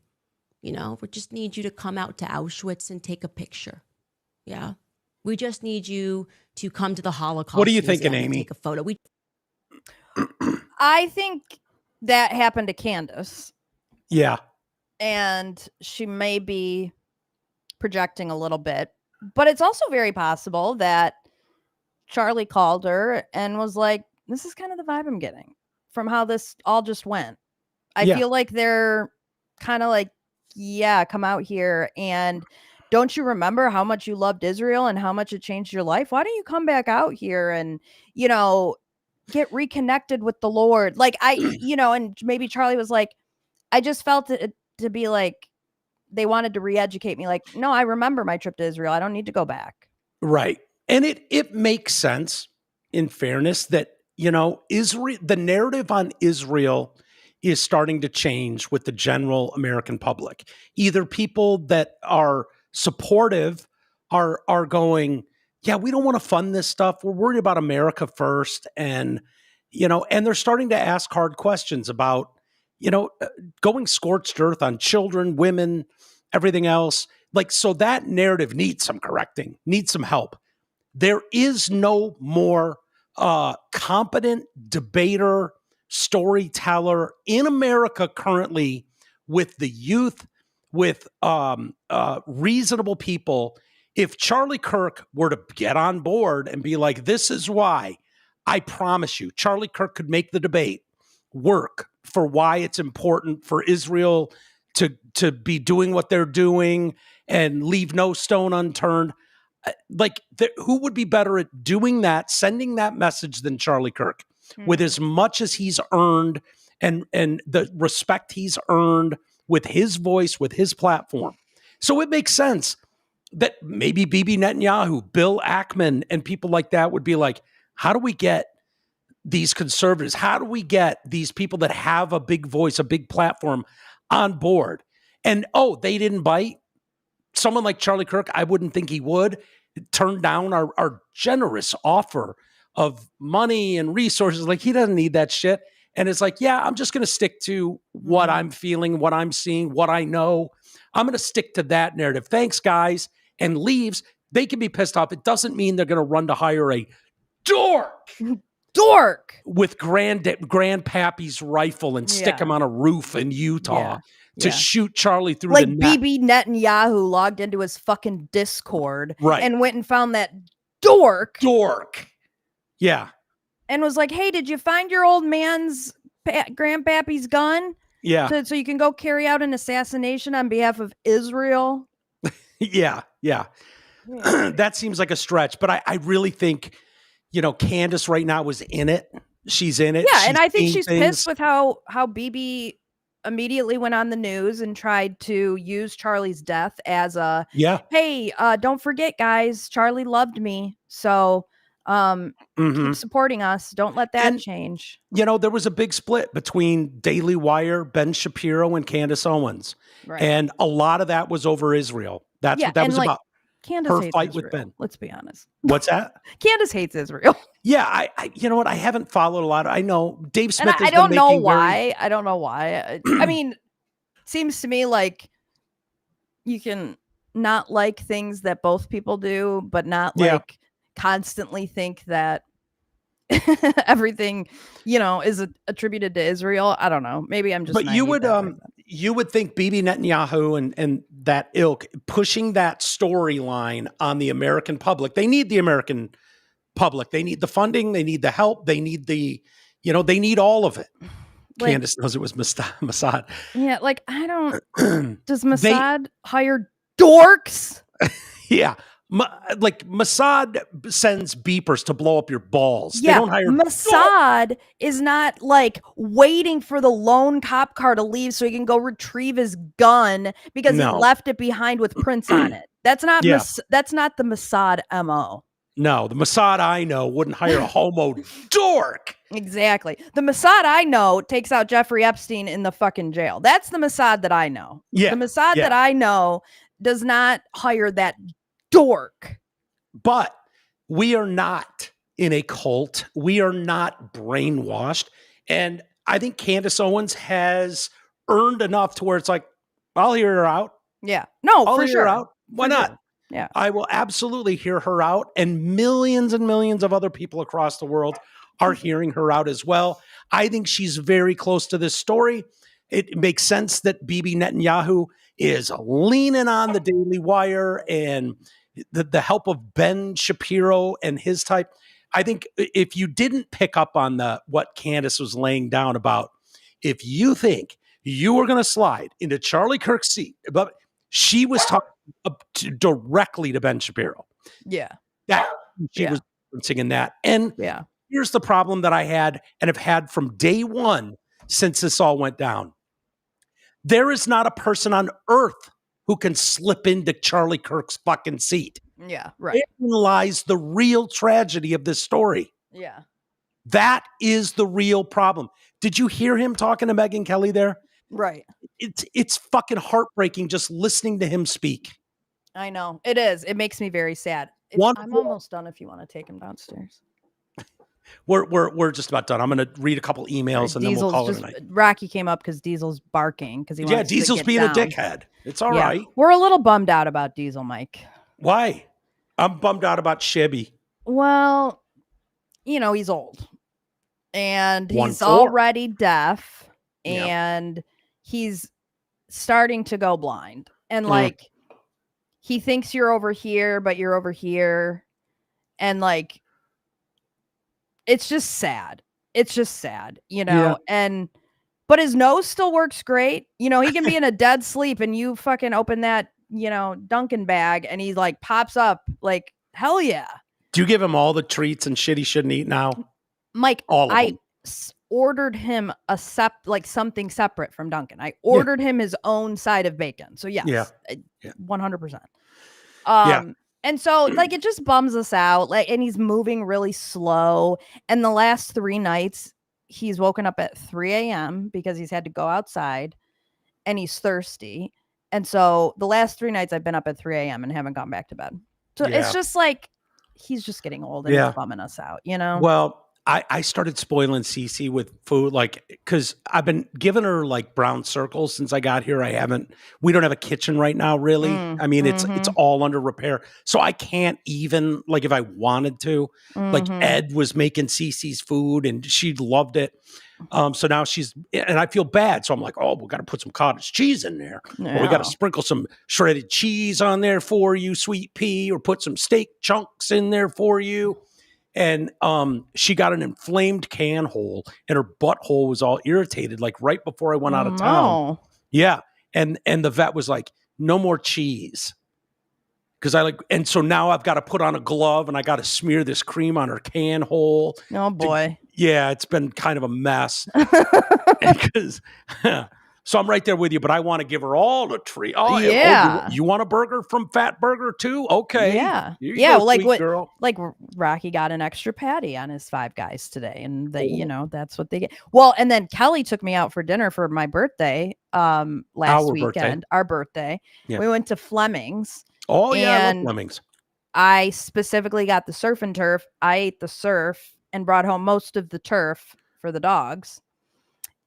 We just need you to come out to Auschwitz and take a picture. Yeah. We just need you to come to the Holocaust. What are you thinking, Amy? Take a photo. I think that happened to Candace. Yeah. And she may be projecting a little bit, but it's also very possible that Charlie called her and was like, this is kind of the vibe I'm getting from how this all just went. I feel like they're kind of like, yeah, come out here. And don't you remember how much you loved Israel and how much it changed your life? Why don't you come back out here and, get reconnected with the Lord? Like and maybe Charlie was like, I just felt it to be like they wanted to re-educate me. Like, no, I remember my trip to Israel. I don't need to go back. Right. And it makes sense, in fairness, that, Israel, the narrative on Israel is starting to change with the general American public. Either people that are supportive are going, yeah, we don't want to fund this stuff. We're worried about America first. And, and they're starting to ask hard questions about, going scorched earth on children, women, everything else. Like, so that narrative needs some correcting, needs some help. There is no more competent debater, storyteller in America currently with the youth, with reasonable people. If Charlie Kirk were to get on board and be like, this is why, I promise you, Charlie Kirk could make the debate work for why it's important for Israel to be doing what they're doing and leave no stone unturned. Who would be better at doing that, sending that message than Charlie Kirk? With as much as he's earned and the respect he's earned with his voice, with his platform. So it makes sense that maybe Bibi Netanyahu, Bill Ackman, and people like that would be like, how do we get these conservatives? How do we get these people that have a big voice, a big platform on board? And, they didn't bite. Someone like Charlie Kirk, I wouldn't think he would turn down our generous offer of money and resources. Like, he doesn't need that shit. And it's like, yeah, I'm just going to stick to what I'm feeling, what I'm seeing, what I know. I'm going to stick to that narrative. Thanks, guys. And leaves. They can be pissed off. It doesn't mean they're going to run to hire a dork with grandpappy's rifle and stick him on a roof in Utah to shoot Charlie through the neck. Like Bibi Netanyahu logged into his fucking Discord and went and found that dork. Yeah. And was like, hey, did you find your old man's grandpappy's gun? Yeah. So you can go carry out an assassination on behalf of Israel? Yeah. That seems like a stretch, but I really think, Candace right now is in it. She's in it. Yeah, and I think she's pissed with how Bibi immediately went on the news and tried to use Charlie's death as a, hey, don't forget, guys, Charlie loved me. So keep supporting us. Don't let that change. There was a big split between Daily Wire, Ben Shapiro, and Candace Owens. Right. And a lot of that was over Israel. That's what that was about. Candace her hates fight Israel. with Ben. Let's be honest. What's that? Candace hates Israel. Yeah, I you know what? I haven't followed a lot. I know Dave Smith. I don't know why. I mean, seems to me like you can not like things that both people do, but not like constantly think that everything, is attributed to Israel. I don't know. Maybe I'm just. But you would think Bibi Netanyahu and that ilk pushing that storyline on the American public. They need the American public. They need the funding. They need the help. They need they need all of it. Candace knows it was Mossad. Yeah, I don't. Does Mossad hire dorks? Yeah. Mossad sends beepers to blow up your balls. Yeah, they don't hire Mossad is not waiting for the lone cop car to leave so he can go retrieve his gun because he left it behind with prints on it. That's not that's not the Mossad MO. No, the Mossad I know wouldn't hire a homo dork. Exactly. The Mossad I know takes out Jeffrey Epstein in the fucking jail. That's the Mossad that I know. Yeah. The Mossad that I know does not hire that dork. But we are not in a cult. We are not brainwashed. And I think Candace Owens has earned enough to where it's like, I'll hear her out. Yeah. No, I'll for hear sure. her out. Why not? Sure. Yeah. I will absolutely hear her out. And millions of other people across the world are hearing her out as well. I think she's very close to this story. It makes sense that Bibi Netanyahu is leaning on the Daily Wire and the help of Ben Shapiro and his type. I think if you didn't pick up on what Candace was laying down about, if you think you were going to slide into Charlie Kirk's seat, but she was talking directly to Ben Shapiro. Yeah. She was singing that. And here's the problem that I had and have had from day one since this all went down. There is not a person on earth who can slip into Charlie Kirk's fucking seat. Yeah, right. Therein lies the real tragedy of this story. Yeah. That is the real problem. Did you hear him talking to Megyn Kelly there? Right. It's fucking heartbreaking just listening to him speak. I know. It is. It makes me very sad. I'm almost done if you want to take him downstairs. We're just about done. I'm going to read a couple emails and then we'll call it a night. Rocky came up because Diesel's barking because he wants Diesel's to get being down. a dickhead. It's all right. We're a little bummed out about Diesel, Mike. Why? I'm bummed out about Shibby. Well, he's old and he's already deaf and he's starting to go blind. And he thinks you're over here, but you're over here. And it's just sad. It's just sad, but his nose still works great. He can be in a dead sleep and you fucking open that, Dunkin' bag and he pops up hell yeah. Do you give him all the treats and shit he shouldn't eat now? Mike, all of them. Ordered him something separate from Dunkin'. I ordered him his own side of bacon. So yes, 100%. And so it just bums us out. And he's moving really slow. And the last 3 nights, he's woken up at 3 a.m. because he's had to go outside and he's thirsty. And so the last 3 nights I've been up at 3 a.m. and haven't gone back to bed. So it's just he's just getting old and he's bumming us out, Well, I started spoiling Cece with food, because I've been giving her brown circles since I got here. We don't have a kitchen right now, really. I mean, it's all under repair. So I can't even, if I wanted to, Ed was making Cece's food and she loved it. So now and I feel bad. So I'm like, we got to put some cottage cheese in there. Yeah. Or we got to sprinkle some shredded cheese on there for you, sweet pea, or put some steak chunks in there for you. And she got an inflamed can hole and her butthole was all irritated, right before I went out of town. Yeah. And the vet was like, no more cheese. And so now I've got to put on a glove and I got to smear this cream on her can hole. Oh boy. It's been kind of a mess. So I'm right there with you, but I want to give her all a treat. Oh yeah. You want a burger from Fat Burger too? Okay. Yeah. Girl. Rocky got an extra patty on his Five Guys today, and that's what they get. Well, and then Kelly took me out for dinner for my birthday last weekend. Our birthday. Yeah. We went to Fleming's. Oh yeah, I love Fleming's. I specifically got the surf and turf. I ate the surf and brought home most of the turf for the dogs.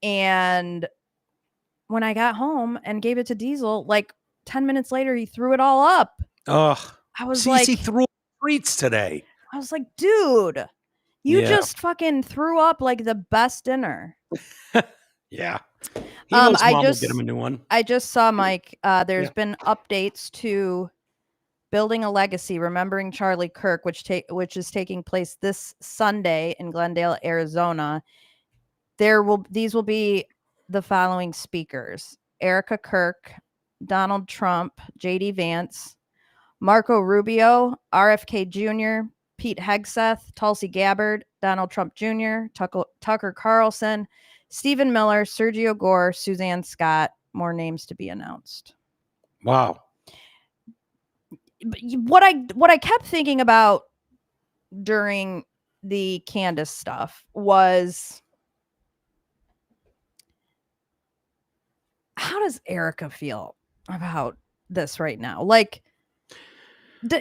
And when I got home and gave it to Diesel, 10 minutes later, he threw it all up. Ugh. I was Cece like, threw treats today. I was like, dude, you just fucking threw up like the best dinner. Yeah. He knows I Mom just will get him a new one. I just saw, Mike, there's been updates to Building a Legacy, Remembering Charlie Kirk, which is taking place this Sunday in Glendale, Arizona. These will be the following speakers: Erica Kirk, Donald Trump, JD Vance, Marco Rubio, RFK Jr., Pete Hegseth, Tulsi Gabbard, Donald Trump Jr., Tucker Carlson, Stephen Miller, Sergio Gore, Suzanne Scott. More names to be announced. Wow. What I kept thinking about during the Candace stuff was, how does Erica feel about this right now? Like,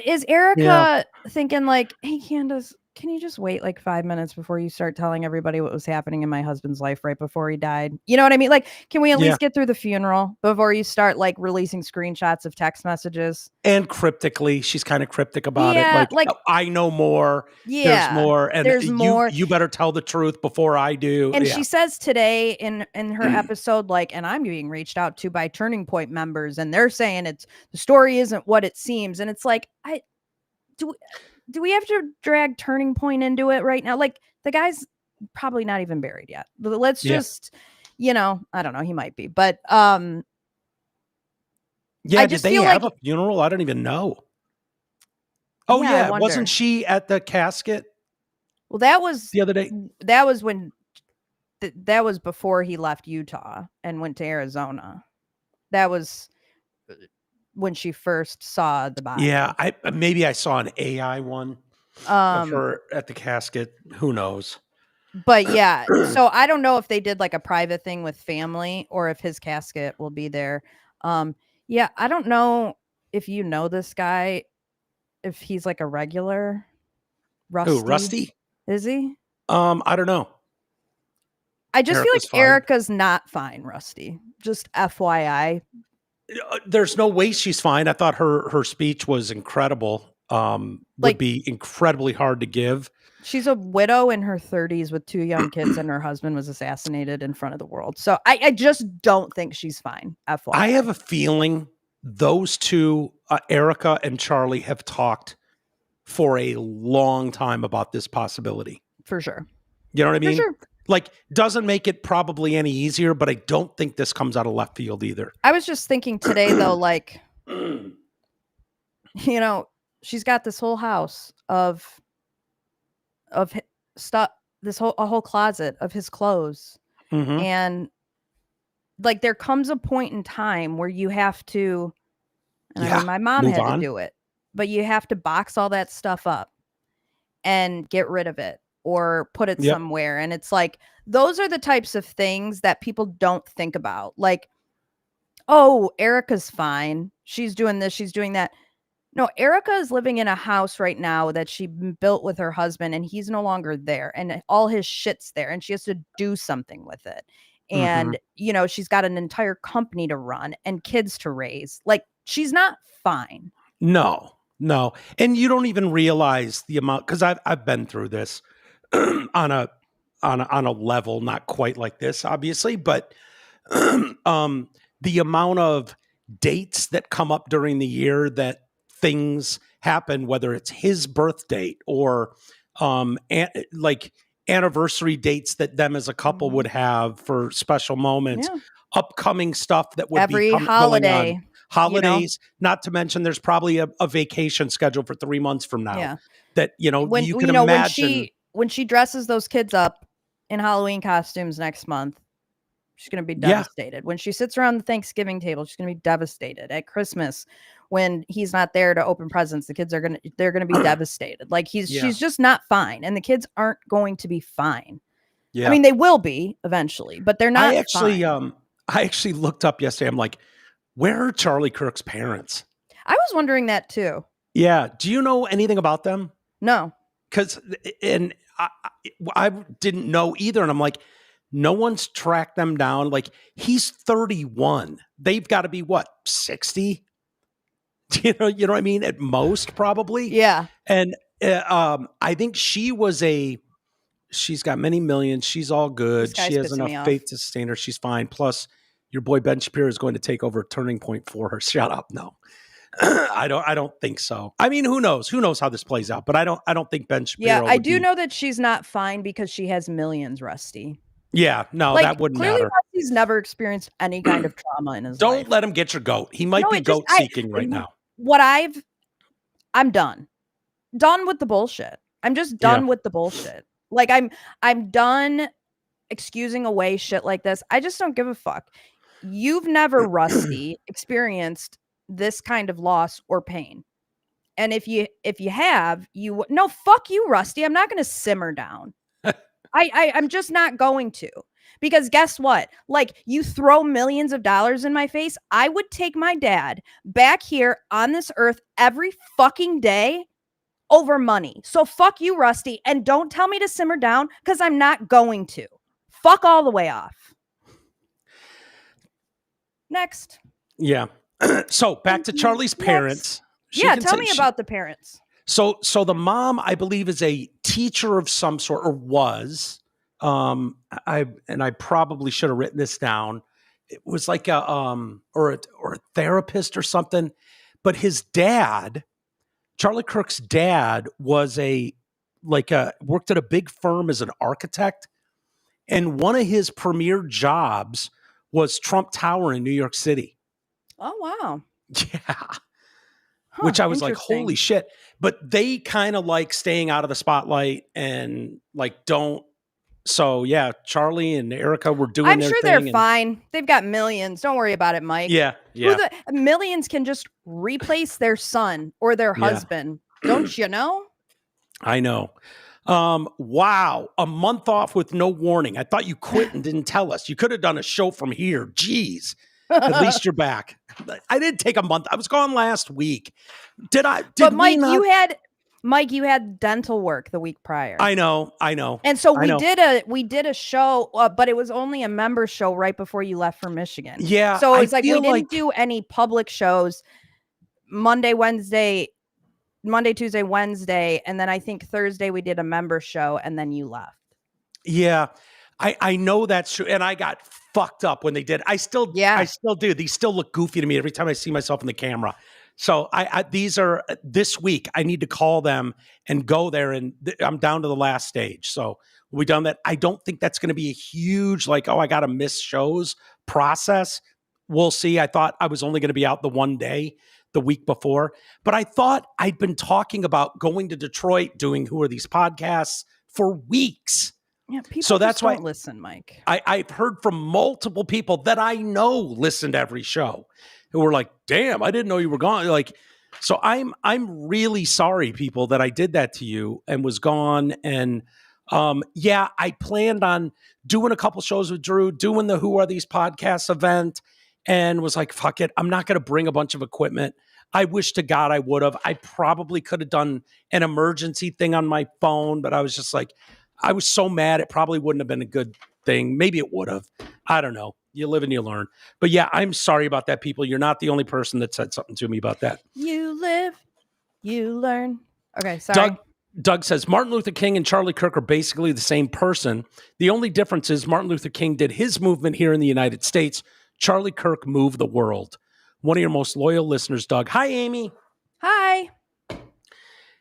is Erica thinking like, hey, Candace, can you just wait like 5 minutes before you start telling everybody what was happening in my husband's life right before he died? You know what I mean? Like, can we at least get through the funeral before you start like releasing screenshots of text messages? And cryptically, she's kind of cryptic about it. Like, I know more. There's more. And there's more. You better tell the truth before I do. And she says today in her episode, like, and I'm being reached out to by Turning Point members, and they're saying the story isn't what it seems. And it's like, do we have to drag Turning Point into it right now? Like, the guy's probably not even buried yet. But let's just, I don't know, he might be. But did they have a funeral? I don't even know. Oh yeah, wasn't she at the casket? Well, that was the other day. That was when that was before he left Utah and went to Arizona. That was when she first saw the body. Yeah, maybe I saw an AI one of her at the casket. Who knows? But yeah, so I don't know if they did like a private thing with family or if his casket will be there. Yeah, I don't know if you know this guy, if he's like a regular. Rusty. Who, Rusty? Is he? I don't know. I just feel like Erica's not fine, Rusty. Just FYI. There's no way she's fine. I thought her speech was incredible. Would be incredibly hard to give. She's a widow in her 30s with 2 young kids, and her husband was assassinated in front of the world. So I just don't think she's fine. FYI. I have a feeling those two, Erica and Charlie, have talked for a long time about this possibility. For sure. You know what I mean? For sure. Like, doesn't make it probably any easier, but I don't think this comes out of left field either. I was just thinking today, though, like, she's got this whole house of stuff, a whole closet of his clothes. Mm-hmm. And like, there comes a point in time where you have to, and I mean, my mom had to do it, but you have to box all that stuff up and get rid of it or put it somewhere. And it's like, those are the types of things that people don't think about. Like, oh, Erica's fine. She's doing this. She's doing that. No, Erica is living in a house right now that she built with her husband, and he's no longer there, and all his shit's there, and she has to do something with it. And, she's got an entire company to run and kids to raise. Like, she's not fine. No. And you don't even realize the amount, because I've been through this on a level, not quite like this, obviously, but the amount of dates that come up during the year that things happen, whether it's his birth date or like anniversary dates that them as a couple would have for special moments, upcoming stuff that would every be holiday, holidays, not to mention there's probably a vacation scheduled for 3 months from now that, when, you can imagine. When she dresses those kids up in Halloween costumes next month, she's going to be devastated. When she sits around the Thanksgiving table, she's going to be devastated. At Christmas, when he's not there to open presents, they're going to be devastated. Like, she's just not fine, and the kids aren't going to be fine. Yeah. I mean, they will be eventually, but they're not. I actually looked up yesterday. I'm like, where are Charlie Kirk's parents? I was wondering that too. Yeah. Do you know anything about them? No. And I didn't know either. And I'm like, no one's tracked them down. Like, he's 31. They've got to be what, 60? You know what I mean? At most, probably. Yeah. And I think she's got many millions. She's all good. She has enough faith to sustain her. She's fine. Plus, your boy Ben Shapiro is going to take over Turning Point for her. Shut up. No. I don't think so. I mean, who knows? Who knows how this plays out? But I don't think Ben Shapiro. Yeah, I do know that she's not fine because she has millions, Rusty. Yeah, no, that wouldn't clearly matter. Rusty's never experienced any kind of trauma in his life. Don't let him get your goat. He might be goat seeking right now. I'm done. Done with the bullshit. I'm just done with the bullshit. Like I'm done excusing away shit like this. I just don't give a fuck. You've never, Rusty, experienced this kind of loss or pain. And if you have, no, fuck you, Rusty. I'm not going to simmer down. I'm just not going to. Because guess what? Like, you throw millions of dollars in my face, I would take my dad back here on this earth every fucking day over money. So fuck you, Rusty, and don't tell me to simmer down because I'm not going to. Fuck all the way off. Next. Yeah. So back to Charlie's parents. Yeah, tell me about the parents. So the mom, I believe, is a teacher of some sort, or was. I probably should have written this down. It was like a therapist or something. But his dad, Charlie Kirk's dad, was worked at a big firm as an architect, and one of his premier jobs was Trump Tower in New York City. Oh wow! Yeah. Which I was like, holy shit. But they kind of like staying out of the spotlight and like don't. So yeah, Charlie and Erica were doing their thing. I'm sure they're fine. They've got millions. Don't worry about it, Mike. Yeah. Millions can just replace their son or their husband. Don't you know? I know. Wow. A month off with no warning. I thought you quit and didn't tell us. You could have done a show from here. Jeez. At least you're back. I didn't take a month. I was gone last week. But Mike, you had dental work the week prior. I know. And so we did a show, but it was only a member show right before you left for Michigan. Yeah. So it's like we didn't do any public shows Monday, Tuesday, Wednesday, and then I think Thursday we did a member show, and then you left. Yeah. I know that's true. And I got fucked up when they did. I still do. These still look goofy to me every time I see myself in the camera. So these are this week. I need to call them and go there, and I'm down to the last stage. So we done that. I don't think that's going to be a huge I got to miss shows process. We'll see. I thought I was only going to be out the one day the week before, but I thought I'd been talking about going to Detroit, doing Who Are These Podcasts for weeks. Yeah, people don't listen, Mike. I've heard from multiple people that I know listen to every show who were like, damn, I didn't know you were gone. Like, so I'm really sorry, people, that I did that to you and was gone. And I planned on doing a couple shows with Drew, doing the Who Are These Podcasts event, and was like, fuck it. I'm not going to bring a bunch of equipment. I wish to God I would have. I probably could have done an emergency thing on my phone, but I was just like, I was so mad. It probably wouldn't have been a good thing. Maybe it would have. I don't know. You live and you learn. But yeah, I'm sorry about that, people. You're not the only person that said something to me about that. You live, you learn. Okay, sorry. Doug says, Martin Luther King and Charlie Kirk are basically the same person. The only difference is Martin Luther King did his movement here in the United States. Charlie Kirk moved the world. One of your most loyal listeners, Doug. Hi, Amy. Hi.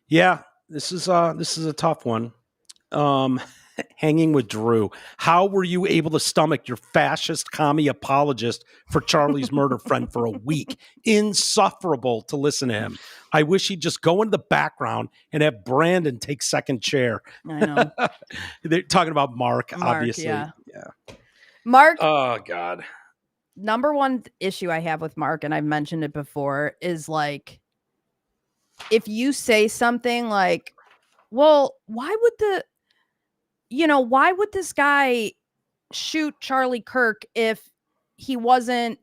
Yeah, this is a tough one. Hanging with Drew. How were you able to stomach your fascist commie apologist for Charlie's murder friend for a week? Insufferable to listen to him. I wish he'd just go into the background and have Brandon take second chair. I know. They're talking about Mark, obviously. Yeah. Mark. Oh, God. Number one issue I have with Mark, and I've mentioned it before, is like, if you say something like, well, why would this guy shoot Charlie Kirk if he wasn't,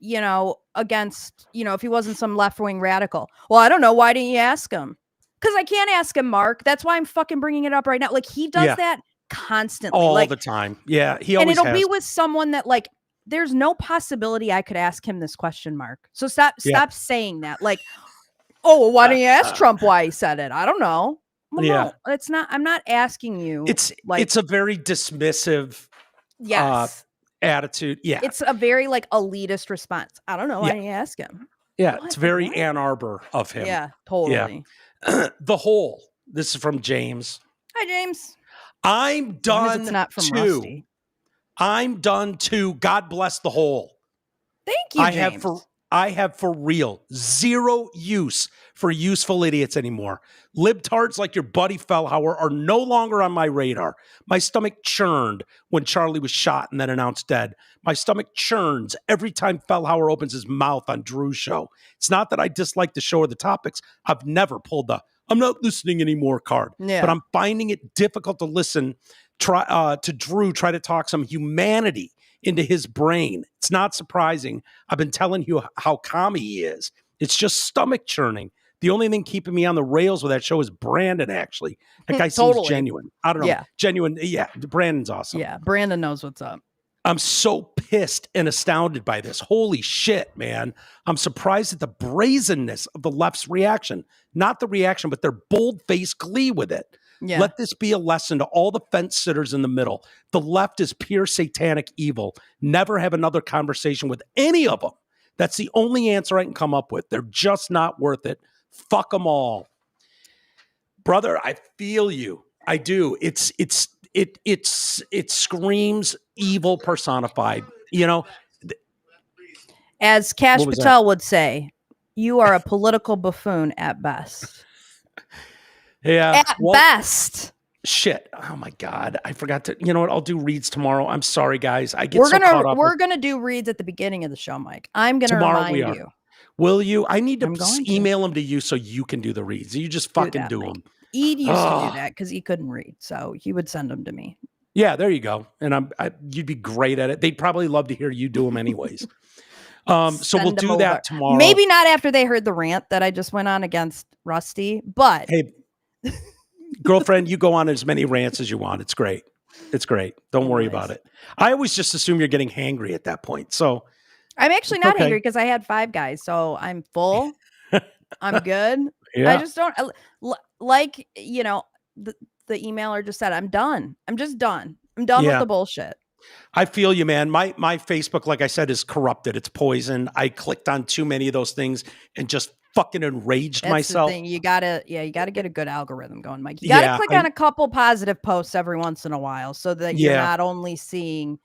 against, if he wasn't some left-wing radical? Well, I don't know. Why didn't you ask him? Because I can't ask him, Mark. That's why I'm fucking bringing it up right now. Like, he does that constantly. All the time. Yeah, he always has. And it'll be with someone that, like, there's no possibility I could ask him this question, Mark. So stop saying that. Like, Oh, well, why don't you ask Trump why he said it? I don't know. Well, Yeah. no, it's not. I'm not asking you. It's a very dismissive attitude. Yeah. It's a very like elitist response. I don't know. Why didn't you ask him? Yeah. It's very Ann Arbor of him. Yeah, totally. Yeah. The Hole. This is from James. Hi, James. I'm done. It's not from too. Rusty. I'm done too. God bless the Hole. Thank you, James. I have for real zero use for useful idiots anymore. Libtards like your buddy Fellhauer are no longer on my radar. My stomach churned when Charlie was shot and then announced dead. My stomach churns every time Fellhauer opens his mouth on Drew's show. It's not that I dislike the show or the topics. I've never pulled the "I'm not listening anymore" card. Yeah. But I'm finding it difficult to listen to Drew try to talk some humanity into his brain. It's not surprising. I've been telling you how calm he is. It's just stomach churning. The only thing keeping me on the rails with that show is Brandon, actually. That guy seems genuine. I don't know. Yeah. Genuine. Yeah. Brandon's awesome. Yeah. Brandon knows what's up. I'm so pissed and astounded by this. Holy shit, man. I'm surprised at the brazenness of the left's reaction. Not the reaction, but their bold-faced glee with it. Yeah. Let this be a lesson to all the fence sitters in the middle. The left is pure satanic evil. Never have another conversation with any of them. That's the only answer I can come up with. They're just not worth it. Fuck them all. Brother, I feel you. I do. It screams evil personified. You know, as Cash Patel would say, you are a political buffoon at best. Yeah. At best. Shit. Oh my God. I forgot to, you know what? I'll do reads tomorrow. I'm sorry, guys. I get caught up. We're going to do reads at the beginning of the show, Mike. I'm going to remind you. Will you? I need to email them to you so you can do the reads. You just fucking do them. Ed used to do that because he couldn't read. So he would send them to me. Yeah, there you go. And you'd be great at it. They'd probably love to hear you do them anyways. So we'll do that tomorrow. Maybe not after they heard the rant that I just went on against Rusty, but hey, girlfriend, you go on as many rants as you want. It's great. It's great. Don't worry about it. I always just assume you're getting hangry at that point. So I'm actually not hangry because I had 5 guys. So I'm full. I'm good. Yeah. I just don't like, you know, the emailer just said, I'm done. I'm just done. I'm done with the bullshit. I feel you, man. My Facebook, like I said, is corrupted. It's poison. I clicked on too many of those things and just fucking enraged myself. The thing. You gotta get a good algorithm going, Mike. You gotta click on a couple positive posts every once in a while so that you're not only seeing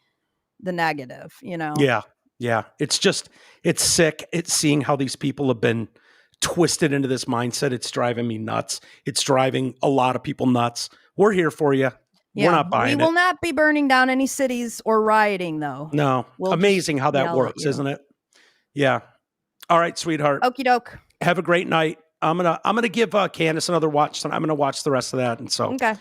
the negative, you know? Yeah. Yeah. It's sick. It's seeing how these people have been twisted into this mindset. It's driving me nuts. It's driving a lot of people nuts. We're here for you. Yeah, we're not buying it. We will not be burning down any cities or rioting, though. No. Amazing how that works, isn't it? Yeah. All right, sweetheart. Okie doke. Have a great night. I'm gonna give Candace another watch. I'm gonna watch the rest of that, and so okay.